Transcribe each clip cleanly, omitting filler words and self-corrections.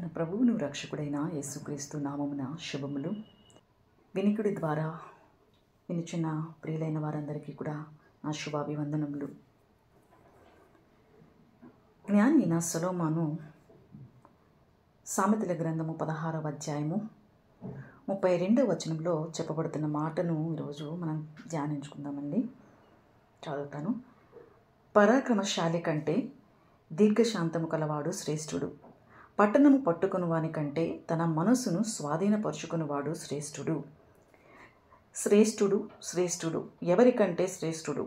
మన ప్రభువును రక్షకుడైన యేసుక్రీస్తు నామమున శుభములు. వినికిడి ద్వారా వినిచిన ప్రియులైన వారందరికీ కూడా నా శుభాభివందనములు. జ్ఞాని అయిన సొలొమోను సామెతల గ్రంథము 16వ అధ్యాయము 32వ వచనంలో చెప్పబడుతున్న మాటను ఈరోజు మనం ధ్యానించుకుందామండి. చదువుతాను. పరాక్రమశాలి కంటే దీర్ఘశాంతము కలవాడు శ్రేష్ఠుడు. పట్టణము పట్టుకుని వాని కంటే తన మనసును స్వాధీనపరుచుకునివాడు శ్రేష్ఠుడు. శ్రేష్ఠుడు శ్రేష్ఠుడు ఎవరికంటే శ్రేష్ఠుడు?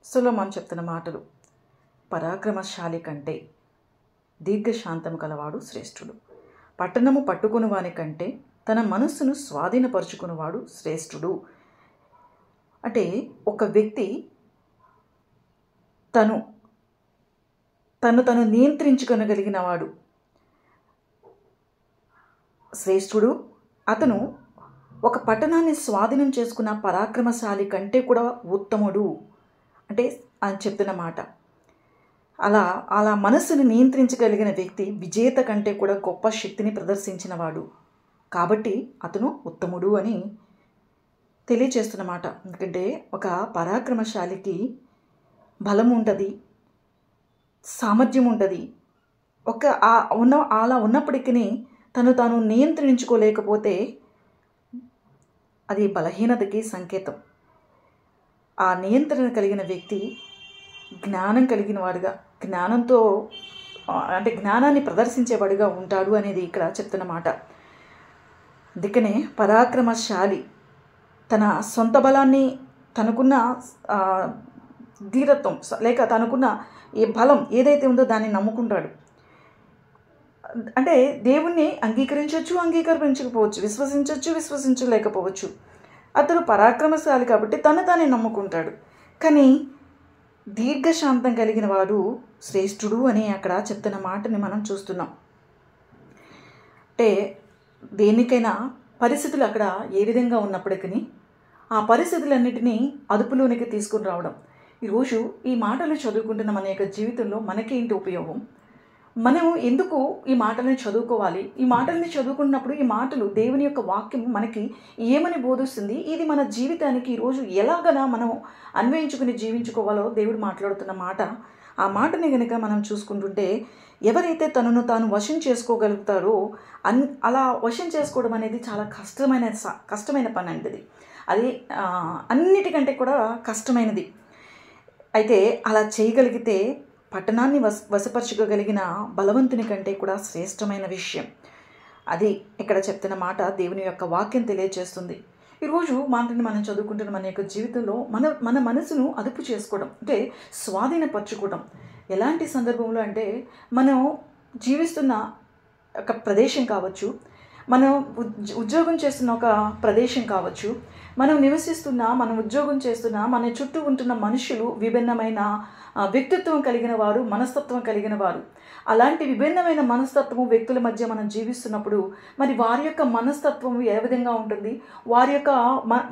సొలొమోను చెప్తున్న మాటలు. పరాక్రమశాలి కంటే దీర్ఘశాంతము కలవాడు శ్రేష్ఠుడు. పట్టణము పట్టుకుని వాని కంటే తన మనస్సును స్వాధీనపరుచుకునివాడు శ్రేష్ఠుడు. అంటే ఒక వ్యక్తి తను నియంత్రించుకొనగలిగిన వాడు శ్రేష్ఠుడు. అతను ఒక పట్టణాన్ని స్వాధీనం చేసుకున్న పరాక్రమశాలి కంటే కూడా ఉత్తముడు అంటే అని చెప్తున్న మాట. అలా మనస్సుని నియంత్రించగలిగిన వ్యక్తి విజేత కంటే కూడా గొప్ప శక్తిని ప్రదర్శించినవాడు. కాబట్టి అతను ఉత్తముడు అని తెలియచేస్తున్నమాట. ఎందుకంటే ఒక పరాక్రమశాలికి బలం ఉంటుంది, సామర్థ్యం ఉంటుంది. అలా ఉన్నప్పటికీ తాను నియంత్రించుకోలేకపోతే అది బలహీనతకి సంకేతం. ఆ నియంత్రణ కలిగిన వ్యక్తి జ్ఞానం కలిగిన వాడుగా, జ్ఞానాన్ని ప్రదర్శించేవాడుగా ఉంటాడు అనేది ఇక్కడ చెప్తున్నమాట. అందుకనే పరాక్రమశాలి తన సొంత బలాన్ని, తనకున్న ధీరత్వం లేక తనకున్న ఈ బలం ఏదైతే ఉందో దాన్ని నమ్ముకుంటాడు. అంటే దేవుణ్ణి అంగీకరించకపోవచ్చు, విశ్వసించలేకపోవచ్చు. అతడు పరాక్రమశాలి కాబట్టి తానే నమ్ముకుంటాడు. కానీ దీర్ఘశాంతం కలిగిన వాడు శ్రేష్ఠుడు అని అక్కడ చెప్తున్న మాటని మనం చూస్తున్నాం. అంటే దేనికైనా పరిస్థితులు అక్కడ ఏ విధంగా ఉన్నప్పటికీ ఆ పరిస్థితులన్నిటినీ అదుపులోనికి తీసుకుని రావడం. ఈరోజు ఈ మాటలు చదువుకుంటున్న మన యొక్క జీవితంలో మనకేంటి ఉపయోగం? మనం ఎందుకు ఈ మాటలను చదువుకోవాలి? ఈ మాటల్ని చదువుకున్నప్పుడు ఈ మాటలు దేవుని యొక్క వాక్యం మనకి ఏమని బోధిస్తుంది? ఇది మన జీవితానికి ఈరోజు ఎలాగనా మనం అన్వయించుకుని జీవించుకోవాలో దేవుడు మాట్లాడుతున్న మాట. ఆ మాటని కనుక మనం చూసుకుంటుంటే ఎవరైతే తనను తాను వశం చేసుకోగలుగుతారో అలా వశం చేసుకోవడం అనేది చాలా కష్టమైన పని అండి. అది అన్నిటికంటే కూడా కష్టమైనది. అయితే అలా చేయగలిగితే పట్టణాన్ని వశపరచుకోగలిగిన బలవంతుని కంటే కూడా శ్రేష్టమైన విషయం. అది ఇక్కడ చెప్తున్న మాట దేవుని యొక్క వాక్యం తెలియజేస్తుంది. ఈరోజు మాటని మనం చదువుకుంటున్న మన యొక్క జీవితంలో మన మనసును అదుపు చేసుకోవడం అంటే స్వాధీనపరచుకోవడం. ఎలాంటి సందర్భంలో అంటే మనం జీవిస్తున్న ఒక ప్రదేశం కావచ్చు, మనం ఉద్యోగం చేస్తున్న ఒక ప్రదేశం కావచ్చు, మనం ఉద్యోగం చేస్తున్న మన చుట్టూ ఉంటున్న మనుషులు విభిన్నమైన వ్యక్తిత్వం కలిగిన వారు, మనస్తత్వం కలిగిన వారు. అలాంటి విభిన్నమైన మనస్తత్వం వ్యక్తుల మధ్య మనం జీవిస్తున్నప్పుడు మరి వారి యొక్క మనస్తత్వం ఏ విధంగా ఉంటుంది,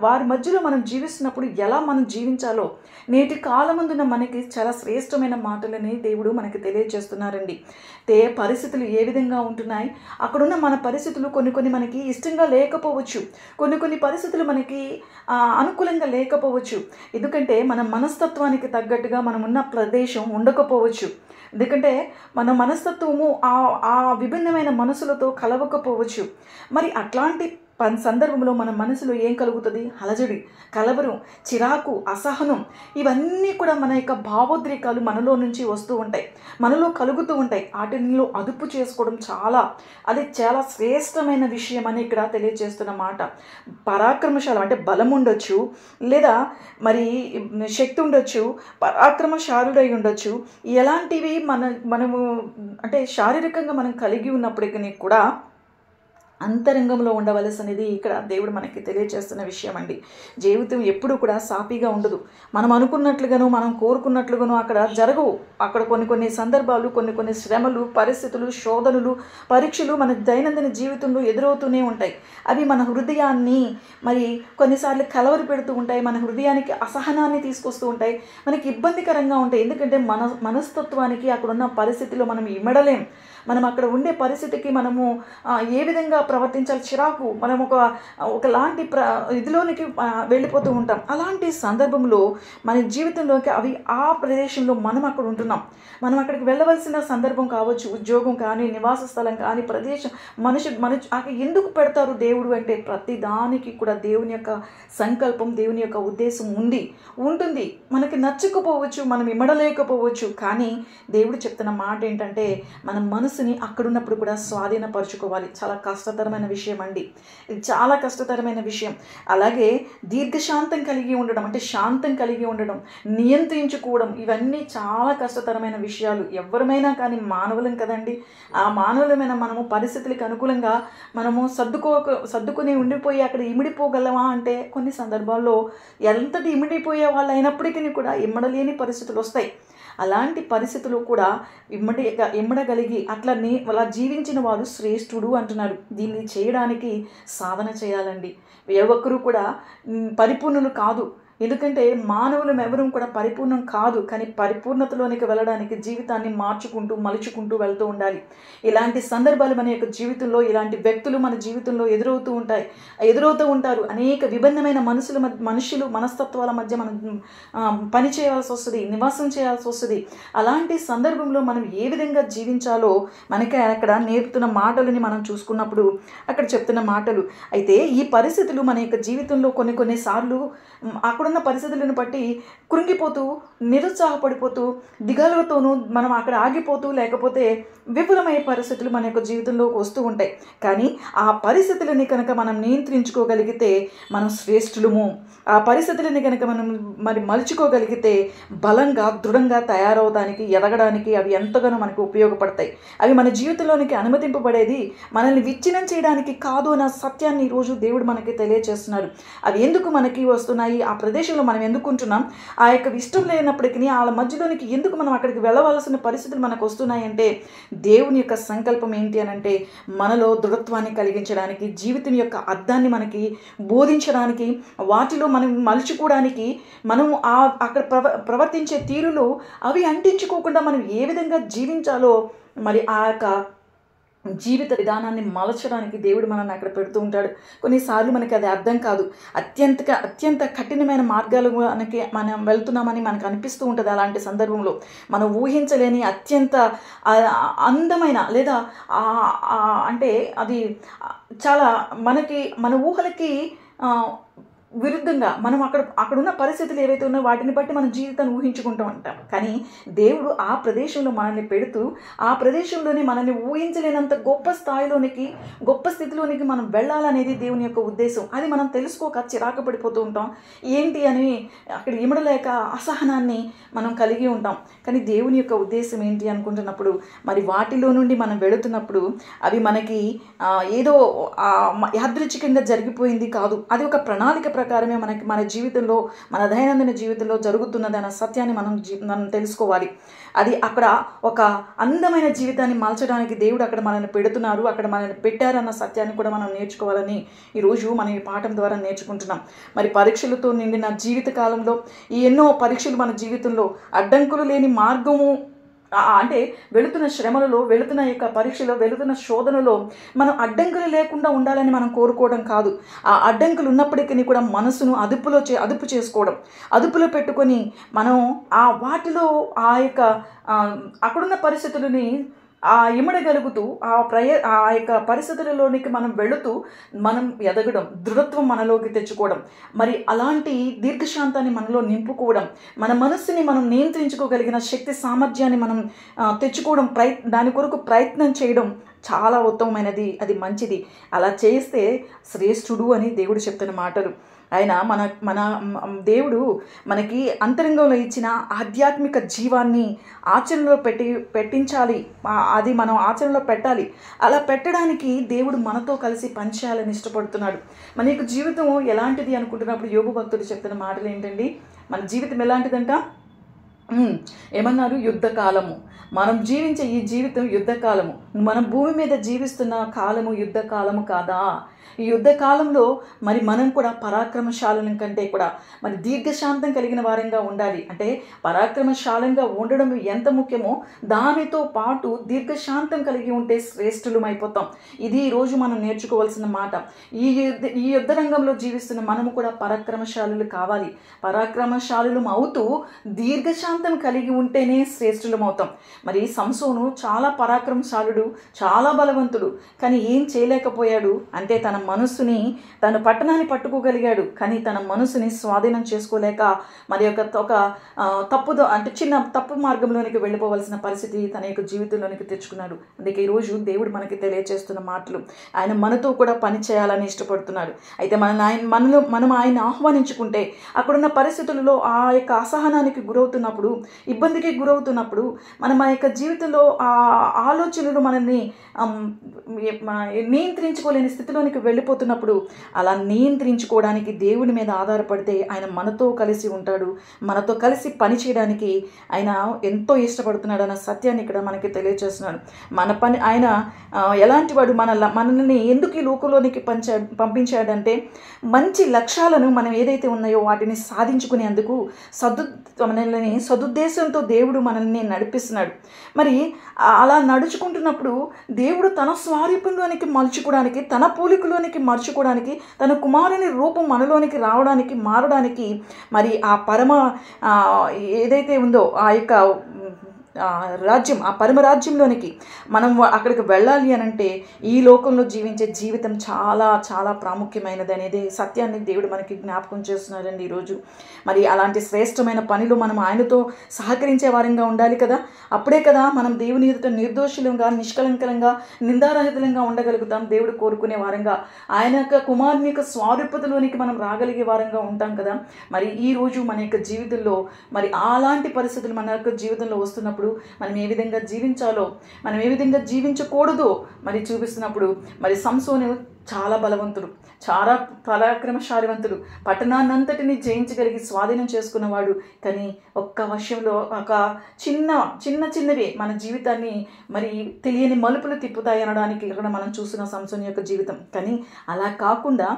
వారి మధ్యలో మనం జీవిస్తున్నప్పుడు ఎలా మనం జీవించాలో నేటి కాలమందున మనకి చాలా శ్రేష్టమైన మాటలని దేవుడు మనకి తెలియజేస్తున్నారండి. పరిస్థితులు ఏ విధంగా ఉంటున్నాయి, అక్కడున్న మన పరిస్థితులు కొన్ని మనకి ఇష్టంగా లేకపోవచ్చు, కొన్ని పరిస్థితులు మనకి అనుకూలంగా లేకపోవచ్చు. ఎందుకంటే మన మనస్తత్వానికి తగ్గట్టుగా మనం ఉన్న ప్రదేశం ఉండకపోవచ్చు. ఎందుకంటే మన మనస్తత్వము ఆ విభిన్నమైన మనసులతో కలవకపోవచ్చు. మరి అట్లాంటి సందర్భంలో మన మనసులో ఏం కలుగుతుంది? అలజడి, కలవరం, చిరాకు, అసహనం, ఇవన్నీ కూడా మన యొక్క భావోద్రేకాలు మనలో నుంచి వస్తూ ఉంటాయి, మనలో కలుగుతూ ఉంటాయి. వాటిలో అదుపు చేసుకోవడం అది చాలా శ్రేష్టమైన విషయం అని ఇక్కడ తెలియజేస్తున్న మాట. పరాక్రమశాలి అంటే బలం ఉండొచ్చు, లేదా మరి శక్తి ఉండొచ్చు, పరాక్రమశాలుడై ఉండొచ్చు. ఎలాంటివి మనము అంటే శారీరకంగా మనం కలిగి ఉన్నప్పటికీ కూడా అంతరంగంలో ఉండవలసినది ఇక్కడ దేవుడు మనకి తెలియజేస్తున్న విషయం అండి. జీవితం ఎప్పుడూ కూడా సాఫీగా ఉండదు. మనం అనుకున్నట్లుగాను మనం కోరుకున్నట్లుగాను అక్కడ జరగవు. అక్కడ కొన్ని సందర్భాలు, కొన్ని శ్రమలు, పరిస్థితులు, శోధనలు, పరీక్షలు మన దైనందిన జీవితంలో ఎదురవుతూనే ఉంటాయి. అవి మన హృదయాన్ని మరి కొన్నిసార్లు కలవరి పెడుతూ ఉంటాయి, మన హృదయానికి అసహనాన్ని తీసుకొస్తూ ఉంటాయి, మనకి ఇబ్బందికరంగా ఉంటాయి. ఎందుకంటే మనస్తత్వానికి అక్కడున్న పరిస్థితిలో మనం ఇమడలేం. మనం అక్కడ ఉండే పరిస్థితికి మనము ఏ విధంగా ప్రవర్తించాలి, చిరాకు, మనం ఒకలాంటి ఇదిలోనికి వెళ్ళిపోతూ ఉంటాం. అలాంటి సందర్భంలో మన జీవితంలోకి అవి ఆ ప్రదేశంలో మనం అక్కడ ఉంటున్నాం, మనం అక్కడికి వెళ్ళవలసిన సందర్భం కావచ్చు, ఉద్యోగం కానీ, నివాస స్థలం కానీ, ప్రదేశం, అక్కడ ఎందుకు పెడతారు దేవుడు అంటే ప్రతి దానికి కూడా దేవుని యొక్క సంకల్పం, దేవుని యొక్క ఉద్దేశం ఉంటుంది. మనకి నచ్చకపోవచ్చు, మనం ఇమ్మడలేకపోవచ్చు, కానీ దేవుడు చెప్తున్న మాట ఏంటంటే మన మనసుని అక్కడున్నప్పుడు కూడా స్వాధీనపరచుకోవాలి. చాలా కష్టతరమైన విషయం అండి, ఇది చాలా కష్టతరమైన విషయం. అలాగే దీర్ఘశాంతం కలిగి ఉండడం, అంటే శాంతం కలిగి ఉండడం, నియంత్రించుకోవడం, ఇవన్నీ చాలా కష్టతరమైన విషయాలు. ఎవరమైనా కానీ మానవులం కదండి. ఆ మానవులమైన మనము పరిస్థితులకు అనుకూలంగా మనము సర్దుకొని ఉండిపోయి అక్కడ ఇమిడిపోగలమా అంటే కొన్ని సందర్భాల్లో ఎంతటి ఇమిడిపోయే వాళ్ళు అయినప్పటికీ కూడా ఇమ్మడలేని పరిస్థితులు వస్తాయి. అలాంటి పరిస్థితులు కూడా ఇమ్మడగలిగి అలా జీవించిన వాడు శ్రేష్ఠుడు అంటున్నారు. దీన్ని చేయడానికి సాధన చేయాలండి. ఏ ఒక్కరూ కూడా పరిపూర్ణులు కాదు, ఎందుకంటే మానవులం ఎవరూ కూడా పరిపూర్ణం కాదు. కానీ పరిపూర్ణతలోనికి వెళ్ళడానికి జీవితాన్ని మలుచుకుంటూ వెళ్తూ ఉండాలి. ఇలాంటి సందర్భాలు మన యొక్క జీవితంలో, ఇలాంటి వ్యక్తులు మన జీవితంలో ఎదురవుతూ ఉంటారు. అనేక విభిన్నమైన మనుషులు మనస్తత్వాల మధ్య మనం పని చేయాల్సి వస్తుంది, నివాసం చేయాల్సి వస్తుంది. అలాంటి సందర్భంలో మనం ఏ విధంగా జీవించాలో మనకి అక్కడ నేర్పుతున్న మాటలని మనం చూసుకున్నప్పుడు అక్కడ చెప్తున్న మాటలు అయితే ఈ పరిస్థితులు మన యొక్క జీవితంలో కొన్నిసార్లు అక్కడున్న పరిస్థితులను బట్టి కృంగిపోతూ, నిరుత్సాహపడిపోతూ, దిగాలుతోనూ మనం అక్కడ ఆగిపోతూ, లేకపోతే విఫలమయ్యే పరిస్థితులు మన యొక్క జీవితంలోకి వస్తూ ఉంటాయి. కానీ ఆ పరిస్థితులని కనుక మనం నియంత్రించుకోగలిగితే మనం శ్రేష్ఠులము. ఆ పరిస్థితులని కనుక మనం మలుచుకోగలిగితే బలంగా, దృఢంగా తయారవడానికి, ఎదగడానికి అవి ఎంతగానో మనకు ఉపయోగపడతాయి. అవి మన జీవితంలోనికి అనుమతింపబడేది మనల్ని విచ్ఛిన్నం చేయడానికి కాదు అన్న సత్యాన్ని ఈరోజు దేవుడు మనకి తెలియజేస్తున్నారు. అవి ఎందుకు మనకి వస్తున్నాయి, ఆ ప్రదేశంలో మనం ఎందుకు ఉంటున్నాం, ఆ యొక్క ఇష్టం లేనప్పటికీ వాళ్ళ మధ్యలోనికి ఎందుకు మనం అక్కడికి వెళ్ళవలసిన పరిస్థితులు మనకు వస్తున్నాయంటే దేవుని యొక్క సంకల్పం ఏంటి అని అంటే మనలో దృఢత్వాన్ని కలిగించడానికి, జీవితం యొక్క అర్థాన్ని మనకి బోధించడానికి, వాటిలో మనం మలుచుకోవడానికి, మనం అక్కడ ప్రవర్తించే తీరులో అవి అంటించుకోకుండా మనం ఏ విధంగా జీవించాలో మరి ఆ యొక్క జీవిత విధానాన్ని మలచడానికి దేవుడు మనల్ని అక్కడ పెడుతూ ఉంటాడు. కొన్నిసార్లు మనకి అది అర్థం కాదు, అత్యంత కఠినమైన మార్గాలు మనం వెళ్తున్నామని మనకు అనిపిస్తూ ఉంటుంది. అలాంటి సందర్భంలో మనం ఊహించలేని అత్యంత అందమైన లేదా అంటే అది చాలా మన ఊహలకి విరుద్ధంగా మనం అక్కడున్న పరిస్థితులు ఏవైతే ఉన్నాయో వాటిని బట్టి మన జీవితాన్ని ఊహించుకుంటూ ఉంటాం. కానీ దేవుడు ఆ ప్రదేశంలో మనల్ని పెడుతూ ఆ ప్రదేశంలోనే మనల్ని ఊహించలేనంత గొప్ప స్థితిలోనికి మనం వెళ్ళాలనేది దేవుని యొక్క ఉద్దేశం. అది మనం తెలుసుకోక చిరాకు పడిపోతూ ఉంటాం, ఏంటి అని అక్కడ ఇమడలేక అసహనాన్ని మనం కలిగి ఉంటాం. కానీ దేవుని యొక్క ఉద్దేశం ఏంటి అనుకుంటున్నప్పుడు మరి వాటిలో నుండి మనం వెళుతున్నప్పుడు అవి మనకి ఏదో యాదృచ్ఛికంగా జరిగిపోయింది కాదు, అది ఒక ప్రణాళిక ప్రకారమే మన జీవితంలో, మన దైనందిన జీవితంలో జరుగుతున్నదన్న సత్యాన్ని మనం తెలుసుకోవాలి. అది అక్కడ ఒక అందమైన జీవితాన్ని మలచడానికి దేవుడు అక్కడ మనల్ని పెడుతున్నారు, అక్కడ మనల్ని పెట్టారన్న సత్యాన్ని కూడా మనం నేర్చుకోవాలని ఈరోజు మనం ఈ పాఠం ద్వారా నేర్చుకుంటున్నాం. మరి పరీక్షలతో నిండిన జీవిత కాలంలో ఈ ఎన్నో పరీక్షలు మన జీవితంలో, అడ్డంకులు లేని మార్గము అంటే వెళుతున్న శ్రమలలో, వెళుతున్న యొక్క పరీక్షలో, వెళుతున్న శోధనలో మనం అడ్డంకులు లేకుండా ఉండాలని మనం కోరుకోవడం కాదు. ఆ అడ్డంకులు ఉన్నప్పటికీ కూడా మనసును అదుపు చేసుకోవడం, అదుపులో పెట్టుకొని మనం వాటిలో ఆ యొక్క అక్కడున్న పరిస్థితులని ఇమడగలుగుతూ ఆ యొక్క పరిస్థితులలోనికి మనం వెళుతూ మనం ఎదగడం, దృఢత్వం మనలోకి తెచ్చుకోవడం, మరి అలాంటి దీర్ఘశాంతాన్ని మనలో నింపుకోవడం, మన మనస్సుని మనం నియంత్రించుకోగలిగిన శక్తి సామర్థ్యాన్ని మనం తెచ్చుకోవడం, దాని కొరకు ప్రయత్నం చేయడం చాలా ఉత్తమమైనది, అది మంచిది. అలా చేస్తే శ్రేష్ఠుడు అని దేవుడు చెప్తున్న మాటలు. ఆయన మన దేవుడు మనకి అంతరంగంలో ఇచ్చిన ఆధ్యాత్మిక జీవాన్ని ఆచరణలో పెట్టించాలి, అది మనం ఆచరణలో పెట్టాలి. అలా పెట్టడానికి దేవుడు మనతో కలిసి పనిచేయాలని ఇష్టపడుతున్నాడు. మన యొక్క జీవితం ఎలాంటిది అనుకుంటున్నప్పుడు యోబు భక్తుడు చెప్తున్న మాటలు ఏంటండి, మన జీవితం ఎలాంటిదంట, ఏమన్నారు, యుద్ధకాలము, మనం జీవించే ఈ జీవితం యుద్ధకాలము. మనం భూమి మీద జీవిస్తున్న కాలము యుద్ధకాలము కాదా? ఈ యుద్ధ కాలంలో మరి మనం కూడా పరాక్రమశాలం కంటే కూడా మరి దీర్ఘశాంతం కలిగిన వారంగా ఉండాలి. అంటే పరాక్రమశాలంగా ఉండడం ఎంత ముఖ్యమో దానితో పాటు దీర్ఘశాంతం కలిగి ఉంటే శ్రేష్ఠులం అయిపోతాం. ఇది ఈరోజు మనం నేర్చుకోవాల్సిన మాట. ఈ యుద్ధ రంగంలో జీవిస్తున్న మనము కూడా పరాక్రమశాలులు కావాలి. పరాక్రమశాలులం అవుతూ దీర్ఘశాంతం కలిగి ఉంటేనే శ్రేష్ఠులం అవుతాం. మరి సంసోను చాలా పరాక్రమశాలుడు, చాలా బలవంతుడు, కానీ ఏం చేయలేకపోయాడు అంటే తన పట్టణాన్ని పట్టుకోగలిగాడు, కానీ తన మనసుని స్వాధీనం చేసుకోలేక మరి ఒక చిన్న తప్పు మార్గంలోనికి వెళ్ళిపోవలసిన పరిస్థితి తన యొక్క జీవితంలోనికి తెచ్చుకున్నాడు. అందుకే ఈరోజు దేవుడు మనకి తెలియచేస్తున్న మాటలు, ఆయన మనతో కూడా పని చేయాలని ఇష్టపడుతున్నాడు. అయితే మనం ఆయన ఆహ్వానించుకుంటే అక్కడున్న పరిస్థితులలో ఆ యొక్క అసహనానికి గురవుతున్నప్పుడు, ఇబ్బందికి గురవుతున్నప్పుడు, మనం ఆ యొక్క జీవితంలో ఆ ఆలోచనలు మనల్ని నియంత్రించుకోలేని స్థితిలోనికి వెళ్ళిపోతున్నప్పుడు అలా నియంత్రించుకోవడానికి దేవుని మీద ఆధారపడితే ఆయన మనతో కలిసి ఉంటాడు. మనతో కలిసి పని చేయడానికి ఆయన ఎంతో ఇష్టపడుతున్నాడు అన్న సత్యాన్ని ఇక్కడ మనకి తెలియజేస్తున్నాడు. మన పని ఆయన ఎలాంటి వాడు, మనల్ని ఎందుకు ఈ లోకంలోనికి పంపించాడంటే మంచి లక్ష్యాలను మనం ఏదైతే ఉన్నాయో వాటిని సాధించుకునేందుకు మనల్ని సదుద్దేశంతో దేవుడు మనల్ని నడిపిస్తున్నాడు. మరి అలా నడుచుకుంటున్నప్పుడు దేవుడు తన స్వారూప్యంలోనికి మలుచుకోవడానికి, తన పోలికలోనికి మర్చుకోవడానికి, తన కుమారుని రూపం మనలోనికి రావడానికి, మారడానికి మరి ఆ ఏదైతే ఉందో ఆ యొక్క రాజ్యం, ఆ పరమరాజ్యంలోనికి మనం అక్కడికి వెళ్ళాలి అని అంటే ఈ లోకంలో జీవించే జీవితం చాలా చాలా ప్రాముఖ్యమైనది అనేది సత్యాన్ని దేవుడు మనకి జ్ఞాపకం చేస్తున్నారండి ఈరోజు. మరి అలాంటి శ్రేష్టమైన పనిలో మనం ఆయనతో సహకరించే వారంగా ఉండాలి కదా. అప్పుడే కదా మనం దేవుని ఎదుట నిర్దోషులంగా, నిష్కలంకంగా, నిందారహితంగా ఉండగలుగుతాం. దేవుడు కోరుకునే వారంగా, ఆయన యొక్క కుమారుని యొక్క స్వారూప్యతలోనికి మనం రాగలిగే వారంగా ఉంటాం కదా. మరి ఈరోజు మన యొక్క జీవితంలో మరి అలాంటి పరిస్థితులు మన యొక్క జీవితంలో వస్తున్నప్పుడు మనం ఏ విధంగా జీవించాలో, మనం ఏ విధంగా జీవించకూడదో మరి చూపిస్తున్నప్పుడు మరి సంసోను చాలా బలవంతుడు, చాలా పరాక్రమశాలివంతుడు, పట్టణాన్నంతటిని జయించగలిగి స్వాధీనం చేసుకున్నవాడు. కానీ ఒక్క వర్షంలో చిన్నవి మన జీవితాన్ని మరి తెలియని మలుపులు తిప్పుతాయి అనడానికి ఇక్కడ మనం చూస్తున్న సంసోను యొక్క జీవితం. కానీ అలా కాకుండా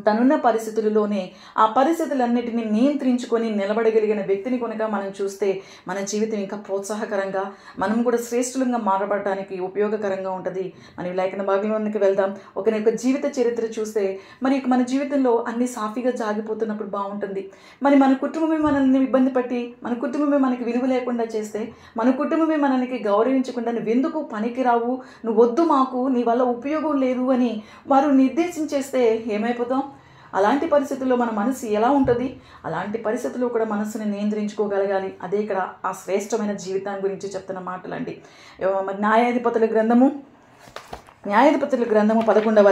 తనున్న పరిస్థితులలోనే ఆ పరిస్థితులన్నిటిని నియంత్రించుకొని నిలబడగలిగిన వ్యక్తిని కనుక మనం చూస్తే మన జీవితం ఇంకా ప్రోత్సాహకరంగా, మనం కూడా శ్రేష్ఠులంగా మారబడటానికి ఉపయోగకరంగా ఉంటుంది. మనం లేఖన భాగంలోనికి వెళ్దాం. ఒకరి యొక్క జీవిత చరిత్ర చూస్తే మరి మన జీవితంలో అన్ని సాఫీగా జాగిపోతున్నప్పుడు బాగుంటుంది. మరి మన కుటుంబమే మనల్ని ఇబ్బంది పట్టి, మన కుటుంబమే మనకి విలువ లేకుండా చేస్తే, మన కుటుంబమే మనల్ని గౌరవించకుండా నువ్వెందుకు పనికిరావు, నువ్వు వద్దు, మాకు నీ వల్ల ఉపయోగం లేదు అని వారు నిర్దేశించేస్తే ఏమైపోతాం? అలాంటి పరిస్థితుల్లో మన మనసు ఎలా ఉంటుంది? అలాంటి పరిస్థితుల్లో కూడా మనసుని నియంత్రించుకోగలగాలి. అదే ఇక్కడ ఆ శ్రేష్టమైన జీవితాన్ని గురించి చెప్తున్న మాటలండి. మరి న్యాయాధిపతుల గ్రంథము 11వ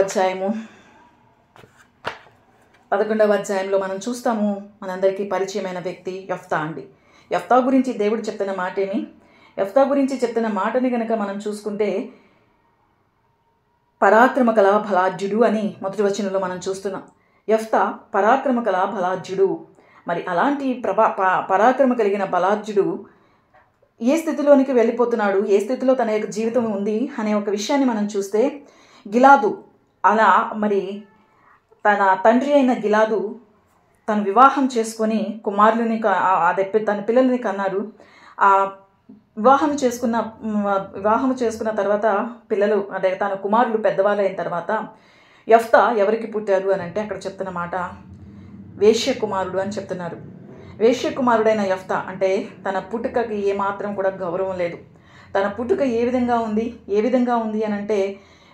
అధ్యాయంలో మనం చూస్తాము. మనందరికీ పరిచయమైన వ్యక్తి యెఫ్తా అండి. యెఫ్తా గురించి దేవుడు చెప్తున్న మాటేమి? యెఫ్తా గురించి చెప్తున్న మాటని కనుక మనం చూసుకుంటే పరాక్రమ కల బలాఢ్యుడు అని మొదటి వచనంలో మనం చూస్తున్నాం. యెఫ్తా పరాక్రమ కల బలాఢ్యుడు. మరి అలాంటి పరాక్రమ కలిగిన బలాఢ్యుడు ఏ స్థితిలోనికి వెళ్ళిపోతున్నాడు, ఏ స్థితిలో తన యొక్క జీవితం ఉంది అనే ఒక విషయాన్ని మనం చూస్తే, గిలాదు అలా మరి తన తండ్రి అయిన గిలాదు తను వివాహం చేసుకొని తన పిల్లల్ని కన్నారు. ఆ వివాహం చేసుకున్న తర్వాత పిల్లలు తన కుమారులు పెద్దవాళ్ళు అయిన తర్వాత యెఫ్తా ఎవరికి పుట్టారు అని అంటే అక్కడ చెప్తున్న మాట వేశ్య కుమారుడు అని చెప్తున్నారు. వేశ్య కుమారుడైన యెఫ్తా అంటే తన పుట్టుకకి ఏమాత్రం కూడా గౌరవం లేదు. తన పుట్టుక ఏ విధంగా ఉంది అని అంటే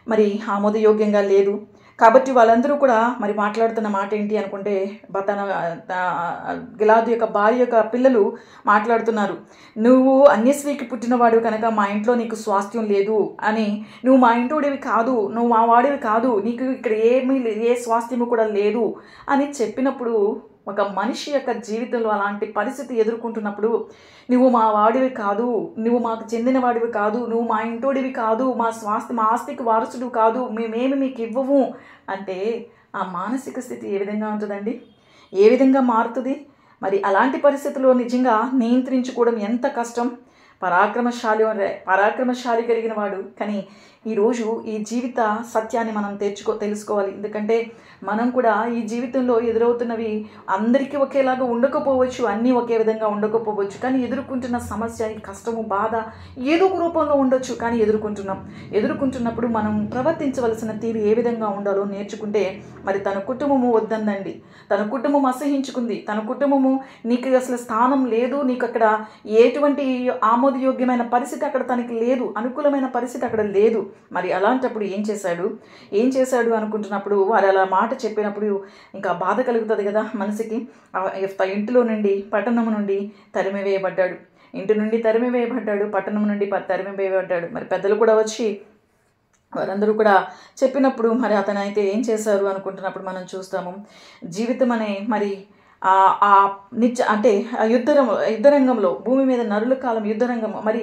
మరి ఆమోదయోగ్యంగా లేదు. కాబట్టి వాళ్ళందరూ కూడా మరి మాట్లాడుతున్న మాట ఏంటి అనుకుంటే, తన గిలాదు యొక్క భార్య యొక్క పిల్లలు మాట్లాడుతున్నారు, నువ్వు అన్యస్త్రీకి పుట్టినవాడు కనుక మా ఇంట్లో నీకు స్వాస్థ్యం లేదు అని, నువ్వు మా ఇంటోడివి కాదు, నువ్వు మా వాడివి కాదు, నీకు ఇక్కడ ఏ స్వాస్థ్యము కూడా లేదు అని చెప్పినప్పుడు, ఒక మనిషి యొక్క జీవితంలో అలాంటి పరిస్థితి ఎదుర్కొంటున్నప్పుడు, నువ్వు మా వాడివి కాదు, నువ్వు మాకు చెందిన వాడివి కాదు, నువ్వు మా ఇంటోడివి కాదు, మా ఆస్తికి వారసుడు కాదు, మేమేమి మీకు ఇవ్వము అంటే ఆ మానసిక స్థితి ఏ విధంగా ఉంటుందండి? ఏ విధంగా మారుతుంది? మరి అలాంటి పరిస్థితుల్లో నిజంగా నియంత్రించుకోవడం ఎంత కష్టం. పరాక్రమశాలి కలిగిన వాడు. కానీ ఈరోజు ఈ జీవిత సత్యాన్ని మనం తెలుసుకోవాలి. ఎందుకంటే మనం కూడా ఈ జీవితంలో ఎదురవుతున్నవి అందరికీ ఒకేలాగా ఉండకపోవచ్చు, అన్నీ ఒకే విధంగా ఉండకపోవచ్చు. కానీ ఎదుర్కొంటున్న సమస్య, ఈ కష్టము, బాధ ఏదో ఒక రూపంలో ఉండొచ్చు. కానీ ఎదుర్కొంటున్నప్పుడు మనం ప్రవర్తించవలసిన తీరు ఏ విధంగా ఉండాలో నేర్చుకుంటే, మరి తన కుటుంబము వద్దందండి, తన కుటుంబం అసహించుకుంది, తన కుటుంబము నీకు అసలు స్థానం లేదు, నీకు అక్కడ ఎటువంటి ఆమోదయోగ్యమైన పరిస్థితి అక్కడ తనకి లేదు, అనుకూలమైన పరిస్థితి అక్కడ లేదు. మరి అలాంటప్పుడు ఏం చేశాడు అనుకుంటున్నప్పుడు, వారు అలా మాట చెప్పినప్పుడు ఇంకా బాధ కలుగుతుంది కదా మనసుకి. ఇంటిలో నుండి, పట్టణం నుండి తరిమివేయబడ్డాడు. ఇంటి నుండి తరిమివేయబడ్డాడు, పట్టణం నుండి తరిమివేయబడ్డాడు. మరి పెద్దలు కూడా వచ్చి వారందరూ కూడా చెప్పినప్పుడు మరి అతనైతే ఏం చేశారు అనుకుంటున్నప్పుడు మనం చూస్తాము. జీవితం అనే మరి అంటే యుద్ధరంగంలో, భూమి మీద నరుల కాలం యుద్ధరంగం, మరి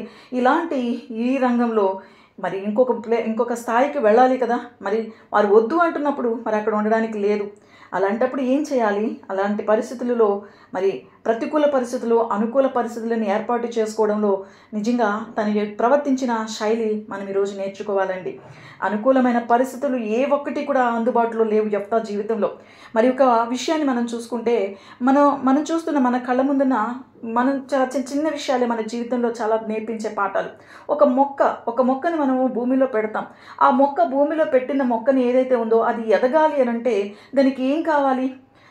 ఈ రంగంలో మరి ఇంకొక స్థాయికి వెళ్ళాలి కదా. మరి వారు వద్దు అంటున్నప్పుడు మరి అక్కడ ఉండడానికి లేదు. అలాంటప్పుడు ఏం చేయాలి? అలాంటి పరిస్థితులలో మరి ప్రతికూల పరిస్థితులు, అనుకూల పరిస్థితులను ఏర్పాటు చేసుకోవడంలో నిజంగా తను ప్రవర్తించిన శైలి మనం ఈరోజు నేర్చుకోవాలండి. అనుకూలమైన పరిస్థితులు ఏ ఒక్కటి కూడా అందుబాటులో లేవు యెఫ్తా జీవితంలో. మరి ఒక విషయాన్ని మనం చూసుకుంటే, మనం చూస్తున్న మన కళ్ళ ముందున్న చాలా చిన్న విషయాలే మన జీవితంలో చాలా నేర్పించే పాఠాలు. ఒక మొక్కని మనము భూమిలో పెడతాం. ఆ భూమిలో పెట్టిన మొక్కని ఏదైతే ఉందో అది ఎదగాలి అని అంటే దానికి ఏం కావాలి?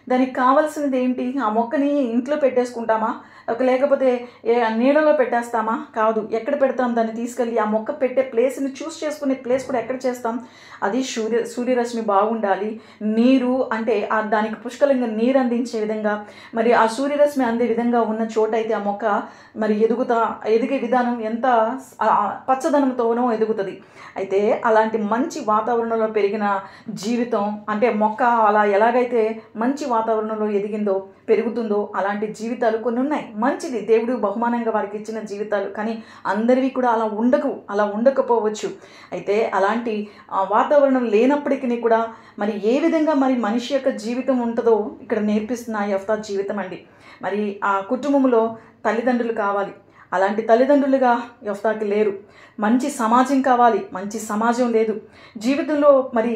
దానికి కావాల్సినది ఏంటి? ఆ మొక్కని ఇంట్లో పెట్టేసుకుంటామా, లేకపోతే నీడలో పెట్టేస్తామా? కాదు. ఎక్కడ పెడతాం? దాన్ని తీసుకెళ్ళి ఆ మొక్క పెట్టే ప్లేస్ని చేసుకునే ప్లేస్ కూడా ఎక్కడ చేస్తాం? అది సూర్యరశ్మి బాగుండాలి, నీరు అంటే దానికి పుష్కలంగా నీరు అందించే విధంగా, మరి ఆ సూర్యరశ్మి అందే విధంగా ఉన్న చోట అయితే ఆ మొక్క మరి ఎదిగే విధానం ఎంత పచ్చదనంతోనో ఎదుగుతుంది. అయితే అలాంటి మంచి వాతావరణంలో పెరిగిన జీవితం అంటే మొక్క అలా ఎలాగైతే మంచి వాతావరణంలో ఎదిగిందో, పెరుగుతుందో అలాంటి జీవితాలు కొన్ని ఉన్నాయి. మంచిది, దేవుడు బహుమానంగా వారికి ఇచ్చిన జీవితాలు. కానీ అందరివి కూడా అలా ఉండకపోవచ్చు. అయితే అలాంటి వాతావరణం లేనప్పటికీ కూడా మరి ఏ విధంగా మరి మనిషి యొక్క జీవితం ఉంటుందో ఇక్కడ నేర్పిస్తున్న యెఫ్తా జీవితం అండి. మరి ఆ కుటుంబంలో తల్లిదండ్రులు కావాలి. అలాంటి తల్లిదండ్రులుగా యెఫ్తాకి లేరు. మంచి సమాజం కావాలి, మంచి సమాజం లేదు. జీవితంలో మరి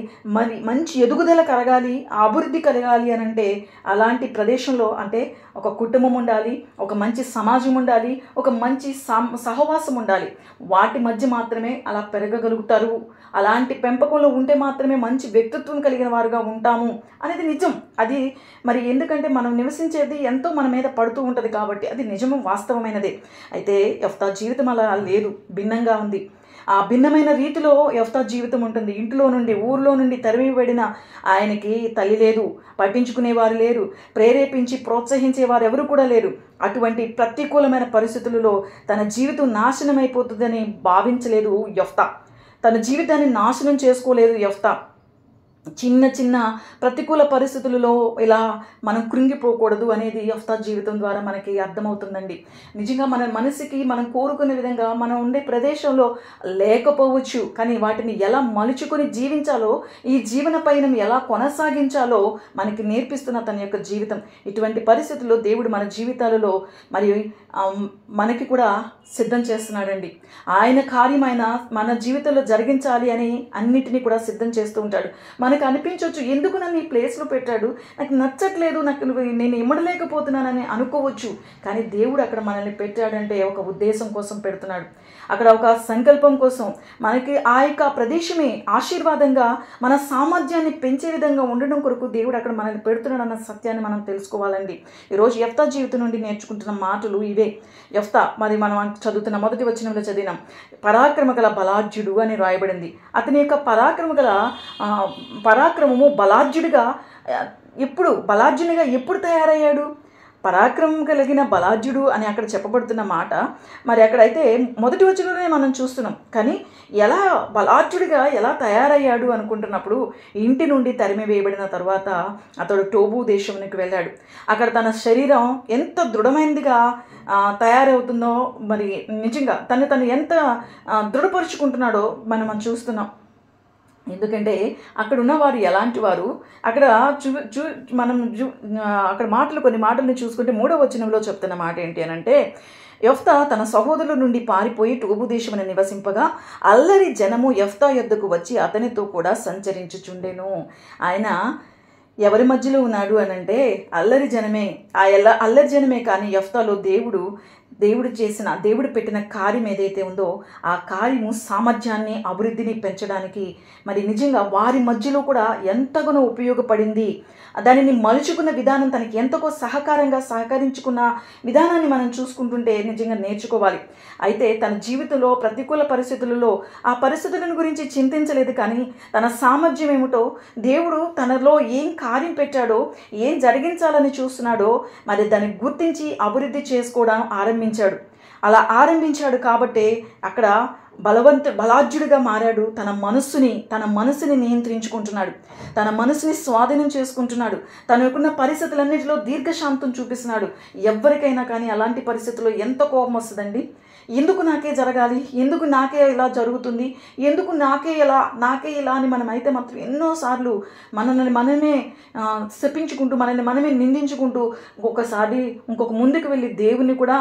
మంచి ఎదుగుదల కలగాలి, అభివృద్ధి కలగాలి అని అంటే అలాంటి ప్రదేశంలో అంటే ఒక కుటుంబం ఉండాలి, ఒక మంచి సమాజం ఉండాలి, ఒక మంచి సహవాసం ఉండాలి. వాటి మధ్య మాత్రమే అలా పెరగగలుగుతారు. అలాంటి పెంపకంలో ఉంటే మాత్రమే మంచి వ్యక్తిత్వం కలిగిన వారుగా ఉంటాము అనేది నిజం. అది మరి ఎందుకంటే మనం నివసించేది ఎంతో మన మీద పడుతూ ఉంటుంది కాబట్టి అది నిజము, వాస్తవమైనదే. అయితే యెఫ్తా జీవితం అలా లేదు, భిన్నంగా ఉంది. ఆ భిన్నమైన రీతిలో యెఫ్తా జీవితం ఉంటుంది. ఇంటిలో నుండి, ఊర్లో నుండి తరిమిబడిన ఆయనకి తల్లి లేదు, పట్టించుకునేవారు లేరు, ప్రేరేపించి ప్రోత్సహించేవారు ఎవరు కూడా లేరు. అటువంటి ప్రతికూలమైన పరిస్థితులలో తన జీవితం నాశనం అయిపోతుందని భావించలేదు యెఫ్తా. తన జీవితాన్ని నాశనం చేసుకోలేదు యెఫ్తా. చిన్న ప్రతికూల పరిస్థితులలో ఇలా మనం కృంగిపోకూడదు అనేది యెఫ్తా జీవితం ద్వారా మనకి అర్థమవుతుందండి. నిజంగా మన మనసుకి మనం కోరుకునే విధంగా మనం ఉండే ప్రదేశంలో లేకపోవచ్చు, కానీ వాటిని ఎలా మలుచుకొని జీవించాలో, ఈ జీవన పయనం ఎలా కొనసాగించాలో మనకి నేర్పిస్తున్న తన యొక్క జీవితం. ఇటువంటి పరిస్థితుల్లో దేవుడు మన జీవితాలలో మరి మనకి కూడా సిద్ధం చేస్తున్నాడండి. ఆయన కార్యమైన మన జీవితంలో జరిగించాలి అని అన్నిటినీ కూడా సిద్ధం చేస్తూ ఉంటాడు. మనకు అనిపించవచ్చు, ఎందుకు నన్ను ఈ ప్లేస్లో పెట్టాడు, నాకు నచ్చట్లేదు, నేను ఇమ్మడలేకపోతున్నానని అనుకోవచ్చు. కానీ దేవుడు అక్కడ మనల్ని పెట్టాడంటే ఒక ఉద్దేశం కోసం పెడుతున్నాడు. అక్కడ ఒక సంకల్పం కోసం, మనకి ఆ యొక్క ప్రదేశమే ఆశీర్వాదంగా మన సామర్థ్యాన్ని పెంచే విధంగా ఉండడం కొరకు దేవుడు అక్కడ మనల్ని పెడుతున్నాడు అన్న సత్యాన్ని మనం తెలుసుకోవాలండి. ఈరోజు యెఫ్తా జీవితం నుండి నేర్చుకుంటున్న మాటలు ఇవే. యెఫ్తా మరి మనం చదువుతున్న మొదటి వచనంలో చదివినాం, పరాక్రమ గల బలాఢ్యుడు అని రాయబడింది. అతని యొక్క పరాక్రమము బలాఢ్యునిగా ఎప్పుడు తయారయ్యాడు? పరాక్రమం కలిగిన బలాఢ్యుడు అని అక్కడ చెప్పబడుతున్న మాట మరి అక్కడైతే మొదటి వచనంలోనే మనం చూస్తున్నాం. కానీ ఎలా బలాఢ్యుడిగా ఎలా తయారయ్యాడు అనుకుంటున్నప్పుడు, ఇంటి నుండి తరిమివేయబడిన తర్వాత అతడు టోబు దేశంలోకి వెళ్ళాడు. అక్కడ తన శరీరం ఎంత దృఢమైనదిగా తయారవుతుందో, మరి నిజంగా తను ఎంత దృఢపరుచుకుంటున్నాడో మనం చూస్తున్నాం. ఎందుకంటే అక్కడ ఉన్నవారు ఎలాంటి వారు, అక్కడ మనం అక్కడ కొన్ని మాటలను చూసుకుంటే 3వ వచనంలో చెప్తున్న మాట ఏంటి అని అంటే, యెఫ్తా తన సహోదరుల నుండి పారిపోయి టోబు దేశమున నివసింపగా అల్లరి జనము యెఫ్తా యొద్దకు వచ్చి అతనితో కూడా సంచరించుచుండెను. ఆయన ఎవరి మధ్యలో ఉన్నాడు అనంటే అల్లరి జనమే. అల్లరి జనమే. కానీ యెఫ్తాలో దేవుడు పెట్టిన కార్యం ఏదైతే ఉందో ఆ కార్యము సామర్థ్యాన్ని, అభివృద్ధిని పెంచడానికి మరి నిజంగా వారి మధ్యలో కూడా ఎంతగానో ఉపయోగపడింది. దానిని మలుచుకున్న విధానం, తనకి ఎంతకో సహకరించుకున్న విధానాన్ని మనం చూసుకుంటుంటే నిజంగా నేర్చుకోవాలి. అయితే తన జీవితంలో ప్రతికూల పరిస్థితులలో ఆ పరిస్థితులను గురించి చింతించలేదు, కానీ తన సామర్థ్యం ఏమిటో, దేవుడు తనలో ఏం కార్యం పెట్టాడో, ఏం జరిగించాలని చూస్తున్నాడో మరి దాన్ని గుర్తించి అభివృద్ధి చేసుకోవడం అలా ఆరంభించాడు కాబట్టి అక్కడ బలాఢ్యుడిగా మారాడు. తన మనసుని నియంత్రించుకుంటున్నాడు, తన మనసుని స్వాధీనం చేసుకుంటున్నాడు, తనకున్న పరిస్థితులన్నిటిలో దీర్ఘశాంతం చూపిస్తున్నాడు. ఎవరికైనా కానీ అలాంటి పరిస్థితుల్లో ఎంత కోపం వస్తుందండి. ఎందుకు నాకే జరగాలి, ఎందుకు నాకే ఇలా జరుగుతుంది, ఎందుకు నాకే ఇలా అని మనమైతే మాత్రం ఎన్నోసార్లు మనల్ని మనమే శపించుకుంటూ, మనల్ని మనమే నిందించుకుంటూ ఇంకొక ముందుకు వెళ్ళి దేవుని కూడా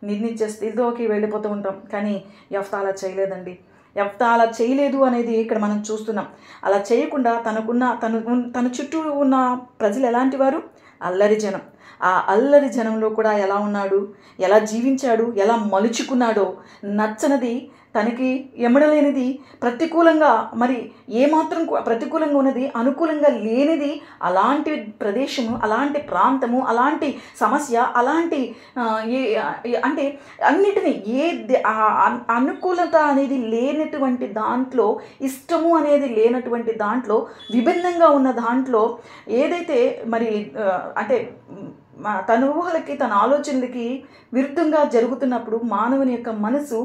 నిందించే స్థితిలోకి వెళ్ళిపోతూ ఉంటాం. కానీ యెఫ్తా అలా చేయలేదండి. యెఫ్తా అలా చేయలేదు అనేది ఇక్కడ మనం చూస్తున్నాం. అలా చేయకుండా తన చుట్టూ ఉన్న ప్రజలు ఎలాంటి వారు? అల్లరి జనం. ఆ అల్లరి జనంలో కూడా ఎలా ఉన్నాడు, ఎలా జీవించాడు, ఎలా మలుచుకున్నాడో, నచ్చనిది, తనకి ఎమడలేనిది, ప్రతికూలంగా మరి ఏమాత్రం ప్రతికూలంగా ఉన్నది, అనుకూలంగా లేనిది, అలాంటి ప్రదేశము, అలాంటి ప్రాంతము, అలాంటి సమస్య, అలాంటి అంటే అన్నిటినీ అనుకూలత అనేది లేనటువంటి దాంట్లో, ఇష్టము అనేది లేనటువంటి దాంట్లో, విభిన్నంగా ఉన్న దాంట్లో ఏదైతే మరి అంటే తన ఊహలకి, తన ఆలోచనలకి విరుద్ధంగా జరుగుతున్నప్పుడు మానవుని యొక్క మనసు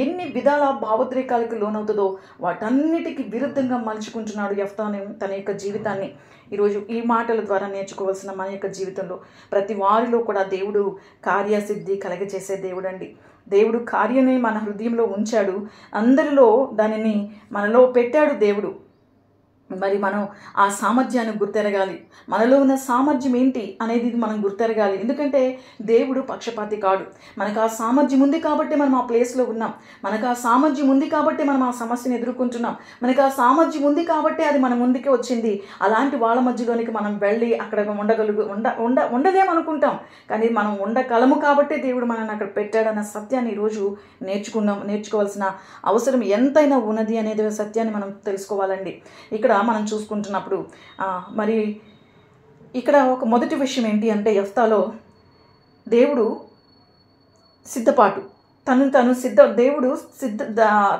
ఎన్ని విధాల భావోద్రేకాలకు లోనవుతుందో వాటన్నిటికీ విరుద్ధంగా మలుచుకుంటున్నాడు యెఫ్తా తన యొక్క జీవితాన్ని. ఈరోజు ఈ మాటల ద్వారా నేర్చుకోవాల్సిన మన యొక్క జీవితంలో ప్రతి వారిలో కూడా దేవుడు కార్యసిద్ధి కలగజేసే దేవుడు అండి. దేవుడు కార్యాన్ని మన హృదయంలో ఉంచాడు, అందరిలో దానిని మనలో పెట్టాడు దేవుడు. మరి మనం ఆ సామర్థ్యాన్ని గుర్తెరగాలి. మనలో ఉన్న సామర్థ్యం ఏంటి అనేది మనం గుర్తెరగాలి. ఎందుకంటే దేవుడు పక్షపాతి కాడు. మనకు ఆ సామర్థ్యం ఉంది కాబట్టి మనం ఆ ప్లేస్లో ఉన్నాం, మనకు ఆ సామర్థ్యం ఉంది కాబట్టి మనం ఆ సమస్యను ఎదుర్కొంటున్నాం, మనకు ఆ సామర్థ్యం ఉంది కాబట్టి అది మన ముందుకే వచ్చింది. అలాంటి వాళ్ళ మధ్యలోనికి మనం వెళ్ళి అక్కడ ఉండలేమనుకుంటాం, కానీ మనం ఉండగలము కాబట్టి దేవుడు మనల్ని అక్కడ పెట్టాడన్న సత్యాన్ని ఈరోజు నేర్చుకోవాల్సిన అవసరం ఎంతైనా ఉన్నది అనేది సత్యాన్ని మనం తెలుసుకోవాలండి. ఇక్కడ మనం చూసుకుంటున్నప్పుడు మరి ఇక్కడ ఒక మొదటి విషయం ఏంటి అంటే యెఫ్తాలో దేవుడు సిద్ధపాటు, దేవుడు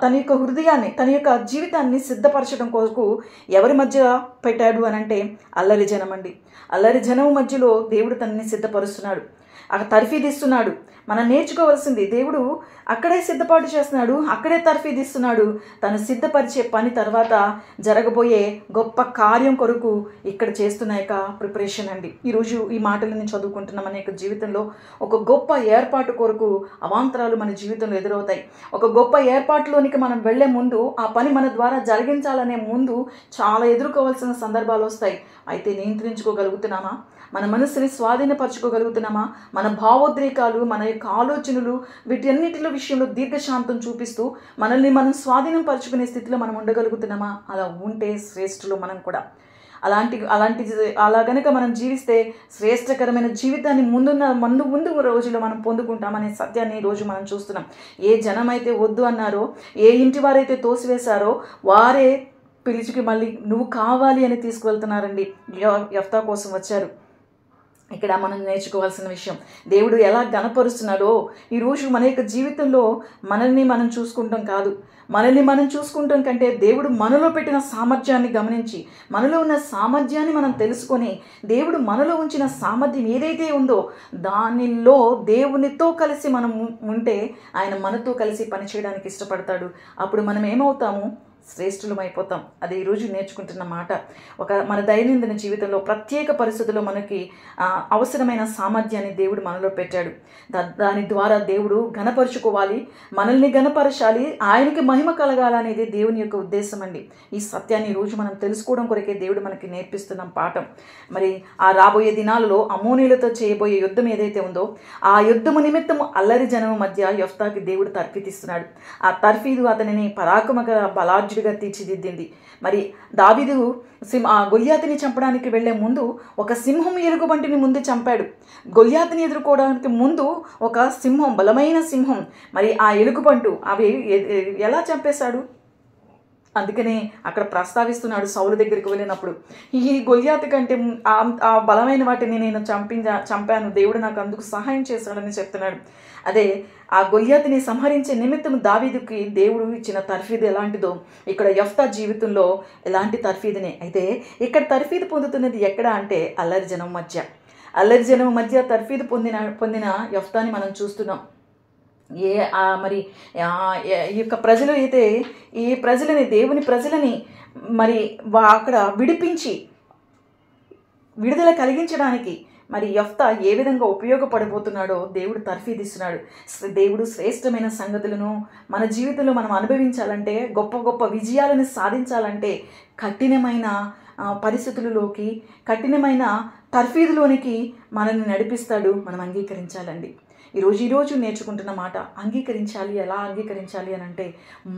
తన యొక్క హృదయాన్ని, తన యొక్క జీవితాన్ని సిద్ధపరచడం కొరకు ఎవరి మధ్య పెట్టాడు అని అంటే అల్లరి జనం అండి. అల్లరి జనం మధ్యలో దేవుడు తనని సిద్ధపరుస్తున్నాడు, తర్ఫీదిస్తున్నాడు. మనం నేర్చుకోవాల్సింది, దేవుడు అక్కడే సిద్ధపాటు చేస్తున్నాడు, అక్కడే తర్ఫీదిస్తున్నాడు. తను సిద్ధపరిచే పని తర్వాత జరగబోయే గొప్ప కార్యం కొరకు ఇక్కడ చేస్తున్న యొక్క ప్రిపరేషన్ అండి. ఈరోజు ఈ మాటలని చదువుకుంటున్న మన యొక్క జీవితంలో ఒక గొప్ప ఏర్పాటు కొరకు అవాంతరాలు మన జీవితంలో ఎదురవుతాయి. ఒక గొప్ప ఏర్పాటులోనికి మనం వెళ్లే ముందు, ఆ పని మన ద్వారా జరిగించాలనే ముందు చాలా ఎదుర్కోవాల్సిన సందర్భాలు వస్తాయి. అయితే నియంత్రించుకోగలుగుతున్నామా? మన మనసుని స్వాధీనపరచుకోగలుగుతున్నామా? మన భావోద్రేకాలు, మన యొక్క ఆలోచనలు, వీటన్నిటిలో విషయంలో దీర్ఘశాంతం చూపిస్తూ మనల్ని మనం స్వాధీనం పరుచుకునే స్థితిలో మనం ఉండగలుగుతున్నామా? అలా ఉంటే శ్రేష్ఠులు మనం కూడా. అలా గనక మనం జీవిస్తే శ్రేష్టకరమైన జీవితాన్ని ముందు రోజుల్లో మనం పొందుకుంటామనే సత్యాన్ని ఈరోజు మనం చూస్తున్నాం. ఏ జనమైతే వద్దు అన్నారో, ఏ ఇంటి వారైతే తోసివేశారో వారే పిలిచికి మళ్ళీ నువ్వు కావాలి అని తీసుకువెళ్తున్నారండి. యెఫ్తా కోసం వచ్చారు. ఇక్కడ మనం నేర్చుకోవాల్సిన విషయం, దేవుడు ఎలా గణపరుస్తున్నాడో ఈరోజు మన యొక్క జీవితంలో మనల్ని మనం చూసుకుంటాం కాదు, మనల్ని మనం చూసుకుంటాం కంటే దేవుడు మనలో పెట్టిన సామర్థ్యాన్ని గమనించి, మనలో ఉన్న సామర్థ్యాన్ని మనం తెలుసుకొని, దేవుడు మనలో ఉంచిన సామర్థ్యం ఏదైతే ఉందో దానిలో దేవునితో కలిసి మనం ఉంటే ఆయన మనతో కలిసి పనిచేయడానికి ఇష్టపడతాడు. అప్పుడు మనం ఏమవుతాము? శ్రేష్ఠులమైపోతాం. అది ఈరోజు నేర్చుకుంటున్న మాట. మన దైనందిన జీవితంలో ప్రత్యేక పరిస్థితుల్లో మనకి అవసరమైన సామర్థ్యాన్ని దేవుడు మనలో పెట్టాడు. దాని ద్వారా దేవుడు ఘనపరుచుకోవాలి, మనల్ని ఘనపరచాలి, ఆయనకి మహిమ కలగాలనేది దేవుని యొక్క ఉద్దేశం అండి. ఈ సత్యాన్ని ఈరోజు మనం తెలుసుకోవడం కొరకే దేవుడు మనకి నేర్పిస్తున్న పాఠం. మరి ఆ రాబోయే దినాలలో అమ్మోనీయులతో చేయబోయే యుద్ధం ఏదైతే ఉందో ఆ యుద్ధము నిమిత్తము అల్లరి జనము మధ్య యెఫ్తాకి దేవుడు తర్ఫీదిస్తున్నాడు. ఆ తర్ఫీదు అతనిని పరాక్రమగల బలార్జుడిగా తీర్చిదిద్దింది. మరి దావీదు గొల్యాతుని చంపడానికి వెళ్లే ముందు ఒక సింహం ఎలుగుబంటిని ముందు చంపాడు. గొల్యాతుని ఎదుర్కోవడానికి ముందు ఒక సింహం, బలమైన సింహం, మరి ఆ ఎలుగుబంటు అవి ఎలా చంపేశాడు? అందుకనే అక్కడ ప్రస్తావిస్తున్నాడు సౌలు దగ్గరికి వెళ్ళినప్పుడు, ఈ గొల్యాతు కంటే ఆ బలమైన వాటిని నేను చంపాను, దేవుడు నాకు అందుకు సహాయం చేశాడని చెప్తున్నాడు. అదే ఆ గొల్యాతుని సంహరించే నిమిత్తం దావీదుకి దేవుడు ఇచ్చిన తర్ఫీదు ఎలాంటిదో ఇక్కడ యెఫ్తా జీవితంలో ఎలాంటి తర్ఫీదునే. అయితే ఇక్కడ తర్ఫీదు పొందుతున్నది ఎక్కడ అంటే అల్లరి జనం మధ్య తర్ఫీదు పొందిన యెఫ్తాని మనం చూస్తున్నాం. మరి ఈ యొక్క ప్రజలు అయితే ఈ ప్రజలని, దేవుని ప్రజలని మరి అక్కడ విడుదల కలిగించడానికి మరి యెఫ్తా ఏ విధంగా ఉపయోగపడబోతున్నాడో దేవుడు తర్ఫీదిస్తున్నాడు. దేవుడు శ్రేష్టమైన సంగతులను మన జీవితంలో మనం అనుభవించాలంటే, గొప్ప గొప్ప విజయాలను సాధించాలంటే కఠినమైన పరిస్థితులలోకి, కఠినమైన తర్ఫీదులోనికి మనల్ని నడిపిస్తాడు. మనం అంగీకరించాలండి. ఈరోజు నేర్చుకుంటున్న మాట అంగీకరించాలి. ఎలా అంగీకరించాలి అని అంటే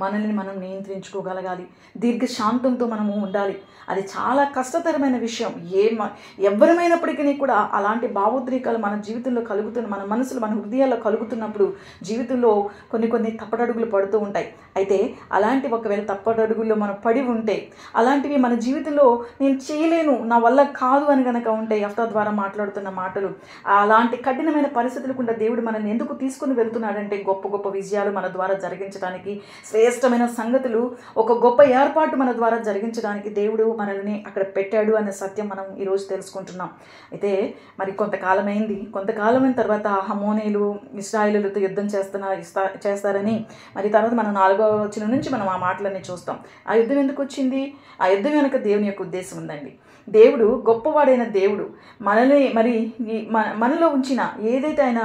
మనల్ని మనం నియంత్రించుకోగలగాలి, దీర్ఘశాంతంతో మనము ఉండాలి. అది చాలా కష్టతరమైన విషయం. ఎవరమైనప్పటికీ కూడా అలాంటి భావోద్రేకాలు మన జీవితంలో మన మనసులో, మన హృదయాల్లో కలుగుతున్నప్పుడు జీవితంలో కొన్ని తప్పటడుగులు పడుతూ ఉంటాయి. అయితే అలాంటి ఒకవేళ తప్పటడుగుల్లో మనం పడి ఉంటే, అలాంటివి మన జీవితంలో నేను చేయలేను, నా వల్ల కాదు అని కనుక ఉంటే, యెఫ్తా ద్వారా మాట్లాడుతున్న మాటలు అలాంటి కఠినమైన పరిస్థితులు కూడా దేవుడు మనల్ని ఎందుకు తీసుకుని వెళ్తున్నాడంటే గొప్ప గొప్ప విజయాలు మన ద్వారా జరిగించడానికి, శ్రేష్టమైన సంగతులు, ఒక గొప్ప ఏర్పాటు మన ద్వారా జరిగించడానికి దేవుడు మనల్ని అక్కడ పెట్టాడు అనే సత్యం మనం ఈరోజు తెలుసుకుంటున్నాం. అయితే మరి కొంతకాలమైన తర్వాత అమ్మోనీయులు ఇశ్రాయేలులతో యుద్ధం చేస్తారని మరి తర్వాత మనం 4వ వచనం నుంచి మనం ఆ మాటలన్నీ చూస్తాం. ఆ యుద్ధం ఎందుకు వచ్చింది? ఆ యుద్ధం వెనుక దేవుని యొక్క ఉద్దేశం ఉందండి. దేవుడు గొప్పవాడైన దేవుడు మనలో ఉంచిన ఏదైతే ఆయన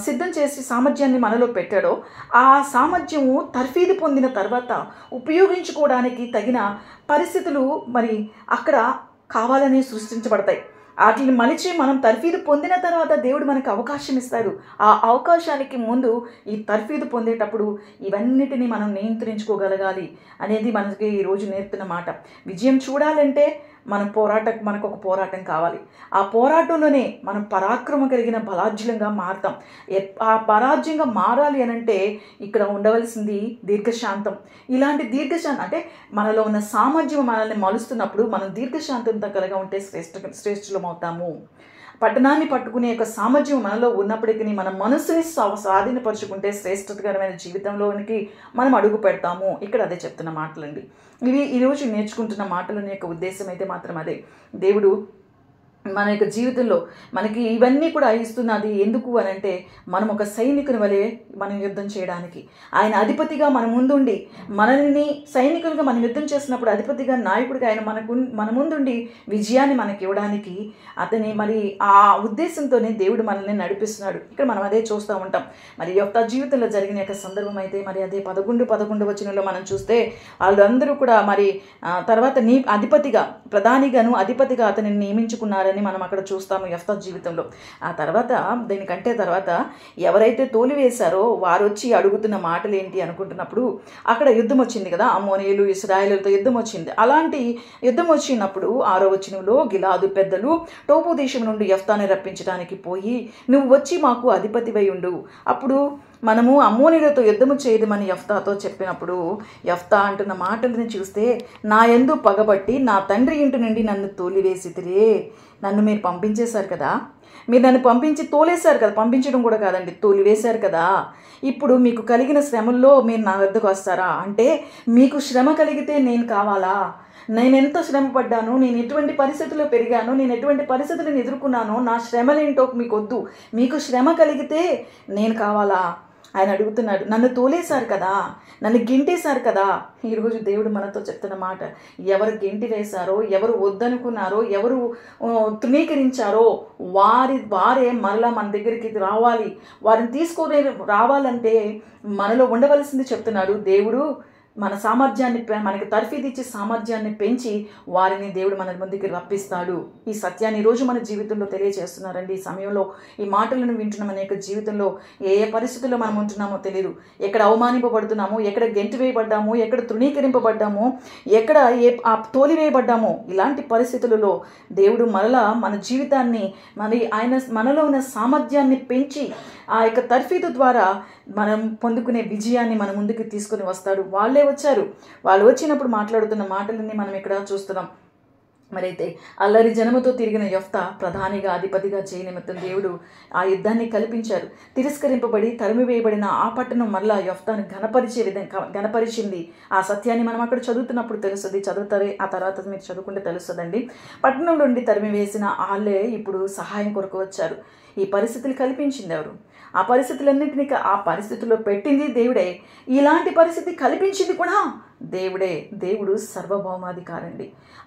సిద్ధం చేసి సామర్థ్యాన్ని మనలో పెట్టాడో ఆ సామర్థ్యము తర్ఫీదు పొందిన తర్వాత ఉపయోగించుకోవడానికి తగిన పరిస్థితులు మరి అక్కడ కావాలని సృష్టించబడతాయి. వాటిని మలిచి మనం తర్ఫీదు పొందిన తర్వాత దేవుడు మనకు అవకాశం ఇస్తాడు. ఆ అవకాశానికి ముందు ఈ తర్ఫీదు పొందేటప్పుడు ఇవన్నిటినీ మనం నియంత్రించుకోగలగాలి అనేది మనకి ఈరోజు నేర్పుతున్న మాట. విజయం చూడాలంటే మనకు ఒక పోరాటం కావాలి. ఆ పోరాటంలోనే మనం పరాక్రమ కలిగిన బలాజ్యులంగా మారుతాం. ఆ పరాజ్యంగా మారాలి అనంటే ఇక్కడ ఉండవలసింది దీర్ఘశాంతం. ఇలాంటి దీర్ఘశాంతం అంటే మనలో ఉన్న సామర్థ్యం మనల్ని మలుస్తున్నప్పుడు మనం దీర్ఘశాంతంతో కలిగి ఉంటే శ్రేష్ఠులం అవుతాము. పట్టణాన్ని పట్టుకునే యొక్క సామర్థ్యం మనలో ఉన్నప్పటికీ మన మనసుని స్వాధీనపరుచుకుంటే శ్రేష్టకరమైన జీవితంలోనికి మనం అడుగు పెడతాము. ఇక్కడ అదే చెప్తున్న మాటలండి. ఇవి ఈరోజు నేర్చుకుంటున్న మాటల యొక్క ఉద్దేశం అయితే మాత్రం అదే. దేవుడు మన యొక్క జీవితంలో మనకి ఇవన్నీ కూడా ఇస్తున్నది ఎందుకు అని అంటే మనం ఒక సైనికుని వలె మనం యుద్ధం చేయడానికి, ఆయన అధిపతిగా మన ముందుండి మనల్ని సైనికులుగా మనం యుద్ధం చేసినప్పుడు అధిపతిగా నాయకుడిగా ఆయన మన ముందుండి విజయాన్ని మనకి ఇవ్వడానికి అతని మరి ఆ ఉద్దేశంతోనే దేవుడు మనల్ని నడిపిస్తున్నాడు. ఇక్కడ మనం అదే చూస్తూ ఉంటాం. మరి యొక్క జీవితంలో జరిగిన యొక్క సందర్భం అయితే మరి అదే 11 వచనంలో మనం చూస్తే వాళ్ళందరూ కూడా మరి తర్వాత ప్రధానిగాను అధిపతిగా అతనిని నియమించుకున్నారని మనం అక్కడ చూస్తాము యెఫ్తా జీవితంలో. ఆ తర్వాత దీనికంటే తర్వాత ఎవరైతే తోలివేశారో వారు వచ్చి అడుగుతున్న మాటలు ఏంటి అనుకుంటున్నప్పుడు అక్కడ యుద్ధం వచ్చింది కదా, అమ్మోనీయులు ఇశ్రాయేలులతో యుద్ధం వచ్చింది. అలాంటి యుద్ధం వచ్చినప్పుడు 6వ వచనంలో గిలాదు పెద్దలు టోబు దేశం నుండి యెఫ్తాని రప్పించడానికి పోయి, నువ్వు వచ్చి మాకు అధిపతివై ఉండు, అప్పుడు మనము అమ్మోనీయులతో యుద్ధము చేయదమని యెఫ్తాతో చెప్పినప్పుడు యెఫ్తా అంటున్న మాటలను చూస్తే, నా యందు పగబట్టి నా తండ్రి ఇంటి నుండి నన్ను తోలివేసితిరే. నన్ను మీరు పంపించేశారు కదా, మీరు నన్ను పంపించి తోలేశారు కదా, పంపించడం కూడా కాదండి, తోలివేశారు కదా, ఇప్పుడు మీకు కలిగిన శ్రమల్లో మీరు నా వద్దకు వస్తారా? అంటే మీకు శ్రమ కలిగితే నేను కావాలా? నేను ఎంత శ్రమ పడ్డాను, నేను ఎటువంటి పరిస్థితుల్లో పెరిగాను, నేను ఎటువంటి పరిస్థితులను ఎదుర్కొన్నానో, నా శ్రమలేంటో మీకు వద్దు, మీకు శ్రమ కలిగితే నేను కావాలా? ఆయన అడుగుతున్నాడు, నన్ను తోలేశారు కదా, నన్ను గెంటేశారు కదా. ఈరోజు దేవుడు మనతో చెప్తున్న మాట, ఎవరు గెంటి వేశారో, ఎవరు వద్దనుకున్నారో, ఎవరు తృణీకరించారో వారే మరలా మన దగ్గరికి రావాలి. వారిని తీసుకొని రావాలంటే మనలో ఉండవలసింది చెప్తున్నాడు దేవుడు. మన సామర్థ్యాన్ని, మనకి తర్ఫీదిచ్చి సామర్థ్యాన్ని పెంచి వారిని దేవుడు మన ముందుకి రప్పిస్తాడు. ఈ సత్యాన్ని ఈరోజు మన జీవితంలో తెలియజేస్తున్నారండి. ఈ సమయంలో ఈ మాటలను వింటున్నాం. అనేక జీవితంలో ఏ పరిస్థితుల్లో మనం ఉంటున్నామో తెలియదు. ఎక్కడ అవమానింపబడుతున్నామో, ఎక్కడ గెంటి వేయబడ్డామో, ఎక్కడ తృణీకరింపబడ్డామో, ఎక్కడ తోలివేయబడ్డామో, ఇలాంటి పరిస్థితులలో దేవుడు మరలా మన జీవితాన్ని, మనలో ఉన్న సామర్థ్యాన్ని పెంచి ఆ యొక్క తర్ఫీదు ద్వారా మనం పొందుకునే విజయాన్ని మన ముందుకు తీసుకొని వస్తాడు. వాళ్ళే వచ్చారు. వాళ్ళు వచ్చినప్పుడు మాట్లాడుతున్న మాటలన్నీ మనం ఇక్కడ చూస్తున్నాం. మరైతే అల్లరి జనముతో తిరిగిన యెఫ్తా ప్రధానిగా, అధిపతిగా చేయనిమిత్తం దేవుడు ఆ యుద్ధాన్ని కల్పించారు. తిరస్కరింపబడి తరిమివేయబడిన ఆ పట్టణం మరలా యెఫ్తాను గణపరిచింది. ఆ సత్యాన్ని మనం అక్కడ చదువుతున్నప్పుడు తెలుస్తుంది. చదువుతారే, ఆ తర్వాత మీరు చదువుకుంటే తెలుస్తుందండి. పట్టణం నుండి తరిమివేసిన వాళ్ళే ఇప్పుడు సహాయం కొరకు వచ్చారు. ఈ పరిస్థితులు కల్పించింది ఎవరు? ఆ పరిస్థితులన్నింటినీ ఆ పరిస్థితుల్లో పెట్టింది దేవుడే. ఇలాంటి పరిస్థితి కల్పించింది కూడా దేవుడే. దేవుడు సర్వభౌమాధికారండి.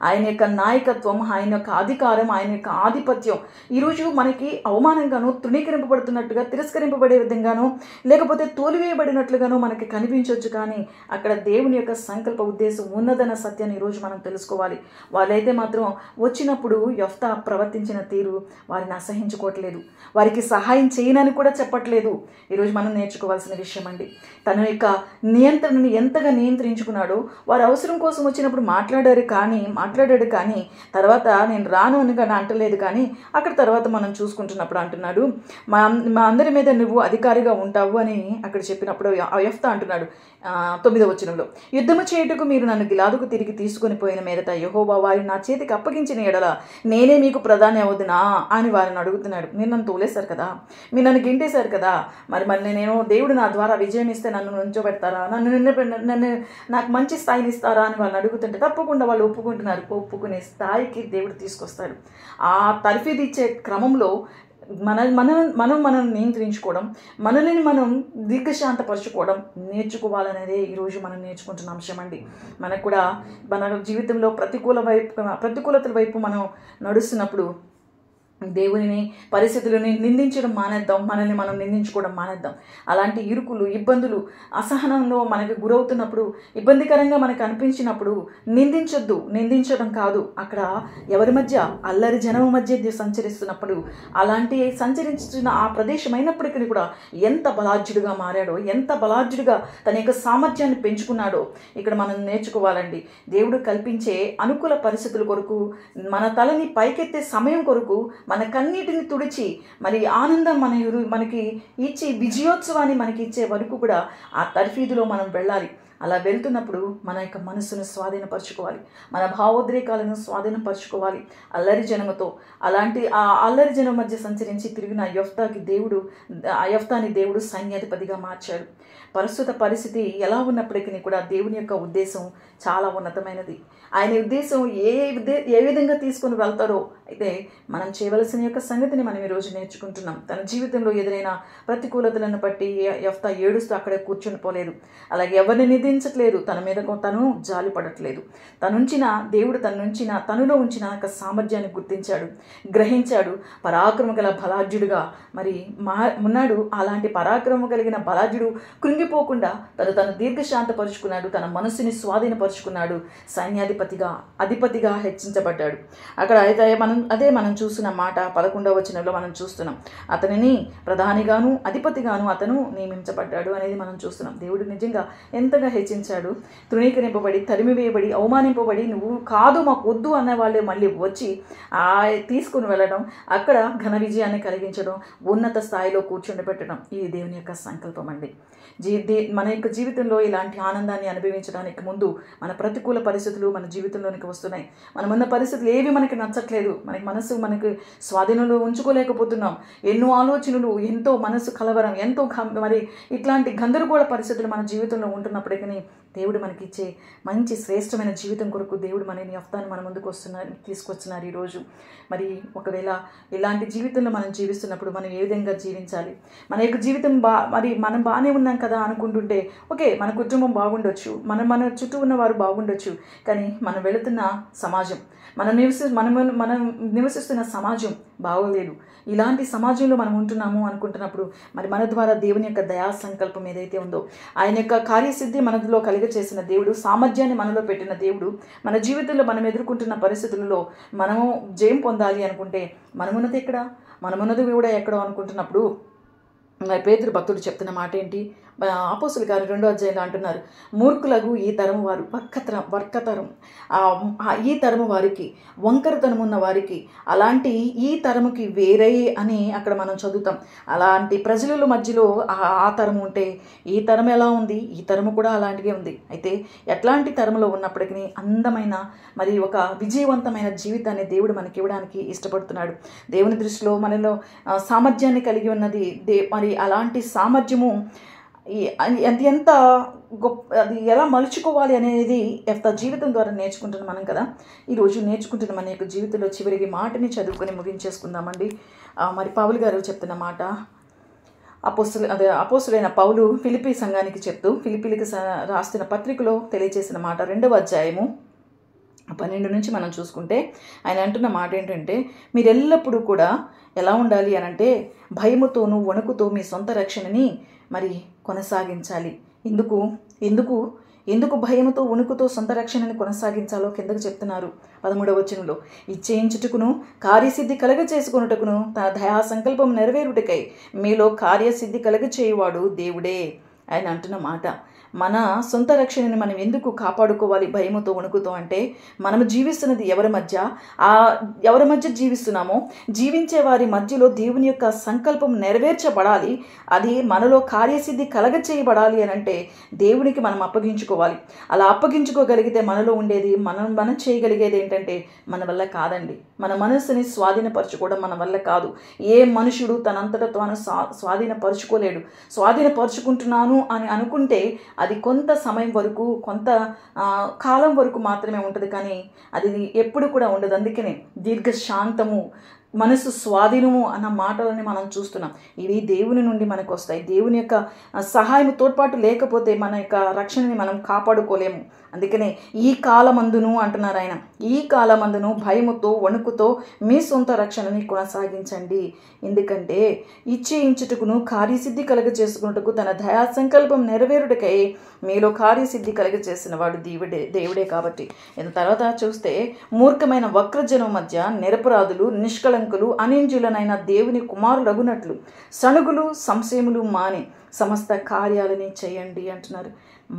ఆయన యొక్క నాయకత్వం, ఆయన యొక్క అధికారం, ఆయన యొక్క ఆధిపత్యం ఈరోజు మనకి అవమానంగానో, తృణీకరింపబడుతున్నట్టుగా, తిరస్కరింపబడే విధంగానో, లేకపోతే తోలివేయబడినట్లుగానో మనకి కనిపించవచ్చు. కానీ అక్కడ దేవుని యొక్క సంకల్ప ఉద్దేశం ఉన్నదన్న సత్యాన్ని ఈరోజు మనం తెలుసుకోవాలి. వాళ్ళైతే మాత్రం వచ్చినప్పుడు యెఫ్తా ప్రవర్తించిన తీరు వారిని అసహించుకోవట్లేదు. వారికి సహాయం చేయనని కూడా చెప్పట్లేదు. ఈరోజు మనం నేర్చుకోవాల్సిన విషయం అండి. తన యొక్క నియంత్రణను ఎంతగా నియంత్రించుకున్నాడో, వారి అవసరం కోసం వచ్చినప్పుడు మాట్లాడాడు కానీ తర్వాత నేను రాను అని కానీ అంటలేదు. కానీ అక్కడ తర్వాత మనం చూసుకుంటున్నప్పుడు అంటున్నాడు, మా అందరి మీద నువ్వు అధికారిగా ఉంటావు అని అక్కడ చెప్పినప్పుడు యెఫ్తా అంటున్నాడు 9వ వచనంలో, యుద్ధము చేయుటకు మీరు నన్ను గిలాదుకు తిరిగి తీసుకొని పోయిన మీదట యెహోవా వారిని నా చేతికి అప్పగించిన ఎడల నేనే మీకు ప్రధాని అవుదునా అని వారిని అడుగుతున్నాడు. మీరు నన్ను తోలేశారు కదా, మీరు నన్ను గింటేశారు కదా, మరి నేను దేవుడు నా ద్వారా విజయం ఇస్తే నన్ను నుంచోబెడతారా, నన్ను నాకు మంచి స్థాయిని ఇస్తారా అని వాళ్ళని అడుగుతుంటే తప్పకుండా వాళ్ళు ఒప్పుకుంటున్నారు. ఒప్పుకునే స్థాయికి దేవుడు తీసుకొస్తాడు. ఆ తర్ఫీదు ఇచ్చే క్రమంలో మనం నియంత్రించుకోవడం, మనల్ని మనం దీర్ఘశాంతపరచుకోవడం నేర్చుకోవాలనేదే ఈరోజు మనం నేర్చుకుంటున్న అంశం అండి. మనకు కూడా మన జీవితంలో ప్రతికూలతల వైపు మనం నడుస్తున్నప్పుడు దేవుని పరిస్థితులని నిందించడం మానేద్దాం. మనల్ని మనం నిందించుకోవడం మానేద్దాం. అలాంటి ఇరుకులు, ఇబ్బందులు, అసహనంలో మనకు గురవుతున్నప్పుడు, ఇబ్బందికరంగా మనకు అనిపించినప్పుడు నిందించడం కాదు. అక్కడ ఎవరి మధ్య, అల్లరి జనం మధ్య సంచరిస్తున్నప్పుడు, అలాంటి సంచరించిన ఆ ప్రదేశం అయినప్పటికీ కూడా ఎంత బలాఢ్యుడిగా మారాడో, ఎంత బలాఢ్యుడిగా తన యొక్క సామర్థ్యాన్ని పెంచుకున్నాడో ఇక్కడ మనం నేర్చుకోవాలండి. దేవుడు కల్పించే అనుకూల పరిస్థితుల కొరకు, మన తలని పైకెత్తే సమయం కొరకు, మన కన్నీటిని తుడిచి మరి ఆనందం మనకి ఇచ్చి విజయోత్సవాన్ని మనకి ఇచ్చే వరకు కూడా ఆ తర్ఫీదులో మనం వెళ్ళాలి. అలా వెళ్తున్నప్పుడు మన యొక్క మనస్సును స్వాధీనపరచుకోవాలి, మన భావోద్రేకాలను స్వాధీనపరచుకోవాలి. అల్లరి జనముతో అలాంటి ఆ అల్లరి జనం మధ్య సంచరించి తిరిగిన యెఫ్తాని దేవుడు సైన్యాధిపతిగా మార్చాడు. ప్రస్తుత పరిస్థితి ఎలా ఉన్నప్పటికీ కూడా దేవుని యొక్క ఉద్దేశం చాలా ఉన్నతమైనది. ఆయన ఉద్దేశం ఏ విధంగా తీసుకొని వెళ్తారో అయితే మనం చేయవలసిన యొక్క సంగతిని మనం ఈరోజు నేర్చుకుంటున్నాం. తన జీవితంలో ఎదురైన ప్రతికూలతలను బట్టి యెఫ్తా ఏడుస్తూ అక్కడే కూర్చొని పోలేదు. అలాగే ఎవరిని నిందించట్లేదు, తన మీద తను జాలి పడట్లేదు. దేవుడు తనలో ఉంచిన యొక్క సామర్థ్యాన్ని గుర్తించాడు, గ్రహించాడు. పరాక్రమ గల బలాఢ్యుడుగా మరి ఉన్నాడు. అలాంటి పరాక్రమం కలిగిన బలాఢ్యుడు కృంగిపోకుండా తను దీర్ఘశాంతపరుచుకున్నాడు, తన మనస్సుని స్వాధీనపరుచుకున్నాడు. అధిపతిగా హెచ్చించబడ్డాడు. అక్కడ అయితే మనం చూసిన మాట 11వ వచనంలో మనం చూస్తున్నాం. అతనిని ప్రధానిగాను అధిపతిగాను అతను నియమించబడ్డాడు అనేది మనం చూస్తున్నాం. దేవుడు నిజంగా ఎంతగా హెచ్చించాడు. తృణీకరింపబడి, తరిమివేయబడి, అవమానింపబడి, నువ్వు కాదు మాకు వద్దు అన్న వాళ్ళే మళ్ళీ వచ్చి తీసుకుని వెళ్ళడం, అక్కడ ఘన విజయాన్ని కలిగించడం, ఉన్నత స్థాయిలో కూర్చుండబెట్టడం, ఇది దేవుని యొక్క సంకల్పం అండి. మన యొక్క జీవితంలో ఇలాంటి ఆనందాన్ని అనుభవించడానికి ముందు మన ప్రతికూల పరిస్థితులు మన జీవితంలోనికి వస్తున్నాయి. మనమున్న పరిస్థితులు ఏవి మనకి నచ్చట్లేదు, మనకు స్వాధీనంలో ఉంచుకోలేకపోతున్నాం. ఎన్నో ఆలోచనలు, ఎంతో మనసు కలవరం, ఎంతో మరి ఇట్లాంటి గందరగోళ పరిస్థితులు మన జీవితంలో ఉంటున్నప్పటికీ దేవుడు మనకిచ్చే మంచి శ్రేష్టమైన జీవితం కొరకు దేవుడు మనని యెఫ్తాను మన ముందుకు తీసుకొస్తున్నారు ఈరోజు. మరి ఒకవేళ ఇలాంటి జీవితంలో మనం జీవిస్తున్నప్పుడు మనం ఏ విధంగా జీవించాలి? మన యొక్క జీవితం మరి మనం బాగానే ఉన్నాం కదా అనుకుంటుంటే ఓకే, మన కుటుంబం బాగుండొచ్చు, మన చుట్టూ ఉన్న వారు బాగుండొచ్చు, కానీ మనం వెళుతున్న సమాజం, మనం నివసిస్తున్న సమాజం బాగోలేదు. ఇలాంటి సమాజంలో మనం ఉంటున్నాము అనుకుంటున్నప్పుడు మరి మన ద్వారా దేవుని యొక్క దయా సంకల్పం ఏదైతే ఉందో, ఆయన యొక్క కార్యసిద్ధి మనలో చేసిన దేవుడు, సామర్థ్యాన్ని మనలో పెట్టిన దేవుడు, మన జీవితంలో మనం ఎదుర్కొంటున్న పరిస్థితులలో మనము జయం పొందాలి అనుకుంటే మనమున్నది ఎక్కడ? మనమున్నది కూడా ఎక్కడో అనుకుంటున్నప్పుడు మరి పేతురు భక్తుడు చెప్తున్న మాట ఏంటి? అపోస్తుల కార్యం 2వ అధ్యాయంలో అంటున్నారు, మూర్ఖులకు ఈ తరము వారు వర్కతరం, ఈ తరము వారికి, వంకరతనం ఉన్న వారికి, అలాంటి ఈ తరముకి వేరే అని అక్కడ మనం చదువుతాం. అలాంటి ప్రజల మధ్యలో ఆ తరము ఉంటే ఈ తరం ఎలా ఉంది? ఈ తరము కూడా అలాంటిదే ఉంది. అయితే ఎట్లాంటి తరములో ఉన్నప్పటికీ అందమైన మరి ఒక విజయవంతమైన జీవితాన్ని దేవుడు మనకి ఇవ్వడానికి ఇష్టపడుతున్నాడు. దేవుని దృష్టిలో మనలో సామర్థ్యాన్ని కలిగి ఉన్నది మరి అలాంటి సామర్థ్యము ఎంత గొప్ప, అది ఎలా మలుచుకోవాలి అనేది యెఫ్తా జీవితం ద్వారా నేర్చుకుంటున్నాం మనం కదా. ఈరోజు నేర్చుకుంటున్న మన యొక్క జీవితంలో చివరికి మాటని చదువుకొని ముగించేసుకుందామండి. మరి పౌలు గారు చెప్తున్న మాట, అపోస్తులైన పౌలు ఫిలిప్పీ సంఘానికి చెప్తూ ఫిలిప్పీలకు రాస్తున్న పత్రికలో తెలియజేసిన మాట 2వ అధ్యాయము 12 నుంచి మనం చూసుకుంటే ఆయన అంటున్న మాట ఏంటంటే, మీరు ఎల్లప్పుడూ కూడా ఎలా ఉండాలి అనంటే భయముతోనూ వణుకుతో మీ సొంత రక్షణని మరి కొనసాగించాలి. ఎందుకు భయముతో వణుకుతో సొంత రక్షణని కొనసాగించాలో కిందకు చెప్తున్నారు 13వ వచనంలో. ఇచ్చేయించుటకును కార్యసిద్ధి కలగచేసుకొనుటకును తన దయా సంకల్పం నెరవేరుటకై మీలో కార్యసిద్ధి కలగచేయువాడు దేవుడే. ఆయన అంటున్న మాట, మన సొంత రక్షణని మనం ఎందుకు కాపాడుకోవాలి భయముతో వణుకుతో అంటే, మనము జీవిస్తున్నది ఎవరి మధ్య జీవిస్తున్నామో జీవించే వారి మధ్యలో దేవుని యొక్క సంకల్పం నెరవేర్చబడాలి. అది మనలో కార్యసిద్ధి కలగచేయబడాలి అని అంటే దేవునికి మనం అప్పగించుకోవాలి. అలా అప్పగించుకోగలిగితే మనలో ఉండేది మనం చేయగలిగేది ఏంటంటే మన వల్ల కాదండి. మన మనస్సుని స్వాధీనపరచుకోవడం మన వల్ల కాదు. ఏ మనుషుడు తనంతట తాను స్వాధీనపరచుకోలేడు. స్వాధీనపరుచుకుంటున్నాను అని అనుకుంటే అది కొంత సమయం వరకు, కొంత కాలం వరకు మాత్రమే ఉంటుంది, కానీ అది ఎప్పుడు కూడా ఉండదు. అందుకనే దీర్ఘశాంతము, మనసు స్వాధీనము అన్న మాటలని మనం చూస్తున్నాం. ఇవి దేవుని నుండి మనకు వస్తాయి. దేవుని యొక్క సహాయం, తోడ్పాటు లేకపోతే మన యొక్క రక్షణని మనం కాపాడుకోలేము. అందుకనే ఈ కాలమందును అంటున్నారు ఆయన, ఈ కాలమందును భయముతో వణుకుతో మీ సొంత రక్షణని కొనసాగించండి. ఎందుకంటే ఇచ్చేయించుటకును కార్యసిద్ధి కలగచేసుకున్నట్టుకు తన దయా సంకల్పం నెరవేరుటకై మీలో కార్యసిద్ధి కలగచేసిన వాడు దేవుడే కాబట్టి. తర్వాత చూస్తే మూర్ఖమైన వక్రజనం మధ్య నిరపరాధులు, నిష్కళంకులు, అనింజులనైన దేవుని కుమారులగునట్లు సణుగులు, సంశయములు మాని సమస్త కార్యాలని చేయండి అంటున్నారు.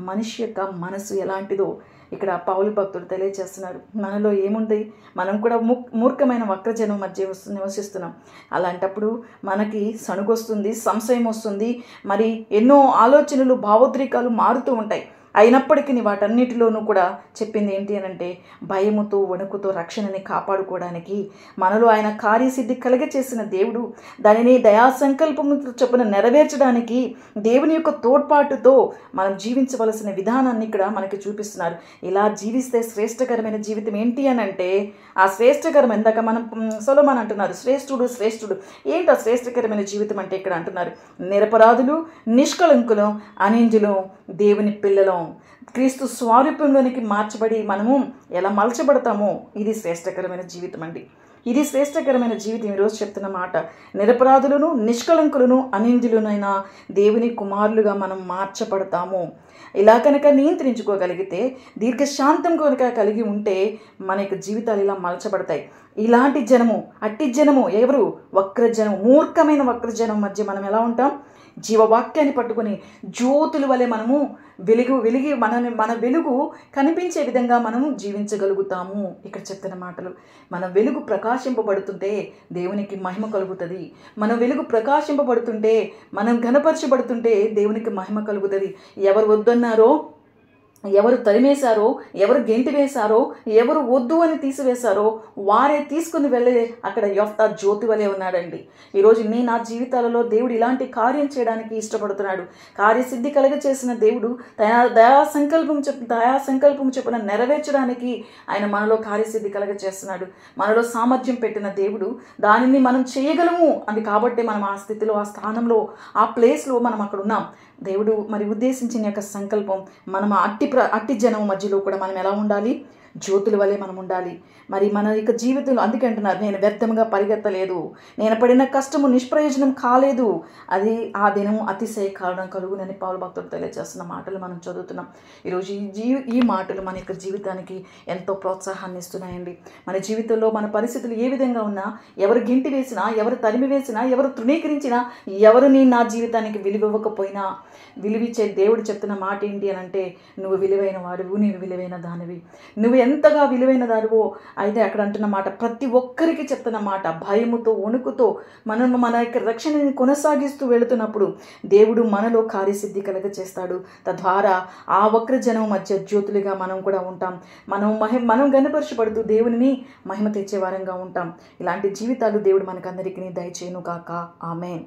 మనిషి యొక్క మనసు ఎలాంటిదో ఇక్కడ పౌలు భక్తుడు తెలియజేస్తున్నారు. మనలో ఏముంది? మనం కూడా మూర్ఖమైన వక్రజనం మధ్య నివసిస్తున్నాం. అలాంటప్పుడు మనకి సణుగు వస్తుంది, సంశయం వస్తుంది, మరి ఎన్నో ఆలోచనలు, భావోద్రేకాలు మారుతూ ఉంటాయి. అయినప్పటికీ వాటన్నిటిలోనూ కూడా చెప్పింది ఏంటి అనంటే భయముతో వణుకుతో రక్షణని కాపాడుకోవడానికి మనలో ఆయన కార్యసిద్ధి కలగచేసిన దేవుడు దానిని దయా సంకల్పము చొప్పున నెరవేర్చడానికి దేవుని యొక్క తోడ్పాటుతో మనం జీవించవలసిన విధానాన్ని ఇక్కడ మనకి చూపిస్తున్నారు. ఇలా జీవిస్తే శ్రేష్టకరమైన జీవితం ఏంటి అనంటే, ఆ శ్రేష్టకరం ఎందాక మనం సొలొమోను అంటున్నారు శ్రేష్ఠుడు ఏంటి ఆ శ్రేష్టకరమైన జీవితం అంటే ఇక్కడ అంటున్నారు నిరపరాధులు, నిష్కళంకులు, అనింజులు, దేవుని పిల్లలం, క్రీస్తు స్వారూప్యంలోనికి మార్చబడి మనము ఎలా మలచబడతామో ఇది శ్రేష్టకరమైన జీవితం అండి. ఇది శ్రేష్టకరమైన జీవితం. ఈరోజు చెప్తున్న మాట, నిరపరాధులను, నిష్కళంకులను, అనిందులనైన దేవుని కుమారులుగా మనం మార్చబడతాము. ఇలా కనుక నియంత్రించుకోగలిగితే, దీర్ఘశాంతం కనుక కలిగి ఉంటే మన యొక్క జీవితాలు ఇలా మలచబడతాయి. ఇలాంటి జనము, అట్టి జనము ఎవరు? వక్రజనం, మూర్ఖమైన వక్రజనం మధ్య మనం ఎలా ఉంటాం? జీవవాక్యాన్ని పట్టుకొని జ్యోతుల వలె మనము వెలిగి మన వెలుగు కనిపించే విధంగా మనము జీవించగలుగుతాము. ఇక్కడ చెప్తున్న మాటలు, మన వెలుగు ప్రకాశింపబడుతుంటే దేవునికి మహిమ కలుగుతుంది. మన వెలుగు ప్రకాశింపబడుతుంటే, మనం ఘనపరచబడుతుంటే దేవునికి మహిమ కలుగుతుంది. ఎవరు వద్దన్నారో ఎవరు తరిమేశారో, ఎవరు గెంటి వేశారో, ఎవరు వద్దు అని తీసివేశారో వారే తీసుకుని వెళ్ళే అక్కడ యొఫ్తా జ్యోతి వలె ఉన్నాడండి. ఈరోజు నా జీవితాలలో దేవుడు ఇలాంటి కార్యం చేయడానికి ఇష్టపడుతున్నాడు. కార్యసిద్ధి కలగ చేసిన దేవుడు దయా సంకల్పం చొప్పున నెరవేర్చడానికి ఆయన మనలో కార్యసిద్ధి కలగ చేస్తున్నాడు. మనలో సామర్థ్యం పెట్టిన దేవుడు దానిని మనం చేయగలము అని కాబట్టి మనం ఆ స్థితిలో, ఆ స్థానంలో, ఆ ప్లేస్లో మనం అక్కడ ఉన్నాం. దేవుడు మరి ఉద్దేశించిన యొక్క సంకల్పం మనం అట్టి జనం మధ్యలో కూడా మనం ఎలా ఉండాలి? జ్యోతుల వలె మనం ఉండాలి. మరి మన యొక్క జీవితంలో అందుకే అంటున్నారు, నేను వ్యర్థంగా పరిగెత్తలేదు, నేను పడిన కష్టము నిష్ప్రయోజనం కాలేదు, అది ఆ దినం అతిశయ కారణం కలుగునని పౌలు భక్తుడు తెలియజేస్తున్న మాటలు మనం చదువుతున్నాం. ఈరోజు ఈ మాటలు మన యొక్క జీవితానికి ఎంతో ప్రోత్సాహాన్ని ఇస్తున్నాయండి. మన జీవితంలో మన పరిస్థితులు ఏ విధంగా ఉన్నా, ఎవరు గింటి వేసినా, ఎవరు తరిమి వేసినా, ఎవరు తృణీకరించినా, ఎవరిని నా జీవితానికి విలువివ్వకపోయినా, విలువిచ్చే దేవుడు చెప్తున్న మాట ఏంటి అని అంటే, నువ్వు విలువైన వాడువు, నీవు విలువైన దానివి, నువ్వు ఎంతగా విలువైన దానివో. అయితే అక్కడ అంటున్న మాట ప్రతి ఒక్కరికి చెప్తున్న మాట, భయముతో వణుకుతో మనం మన యొక్క రక్షణని కొనసాగిస్తూ వెళుతున్నప్పుడు దేవుడు మనలో కార్యసిద్ధి కలగ చేస్తాడు. తద్వారా ఆ వక్ర జనం మధ్య జ్యోతులుగా మనం కూడా ఉంటాం. మనం గనపరచబడుతూ దేవునిని మహిమ తెచ్చే వారంగా ఉంటాం. ఇలాంటి జీవితాలు దేవుడు మనకందరికీ దయచేయును గాక. ఆమేన్.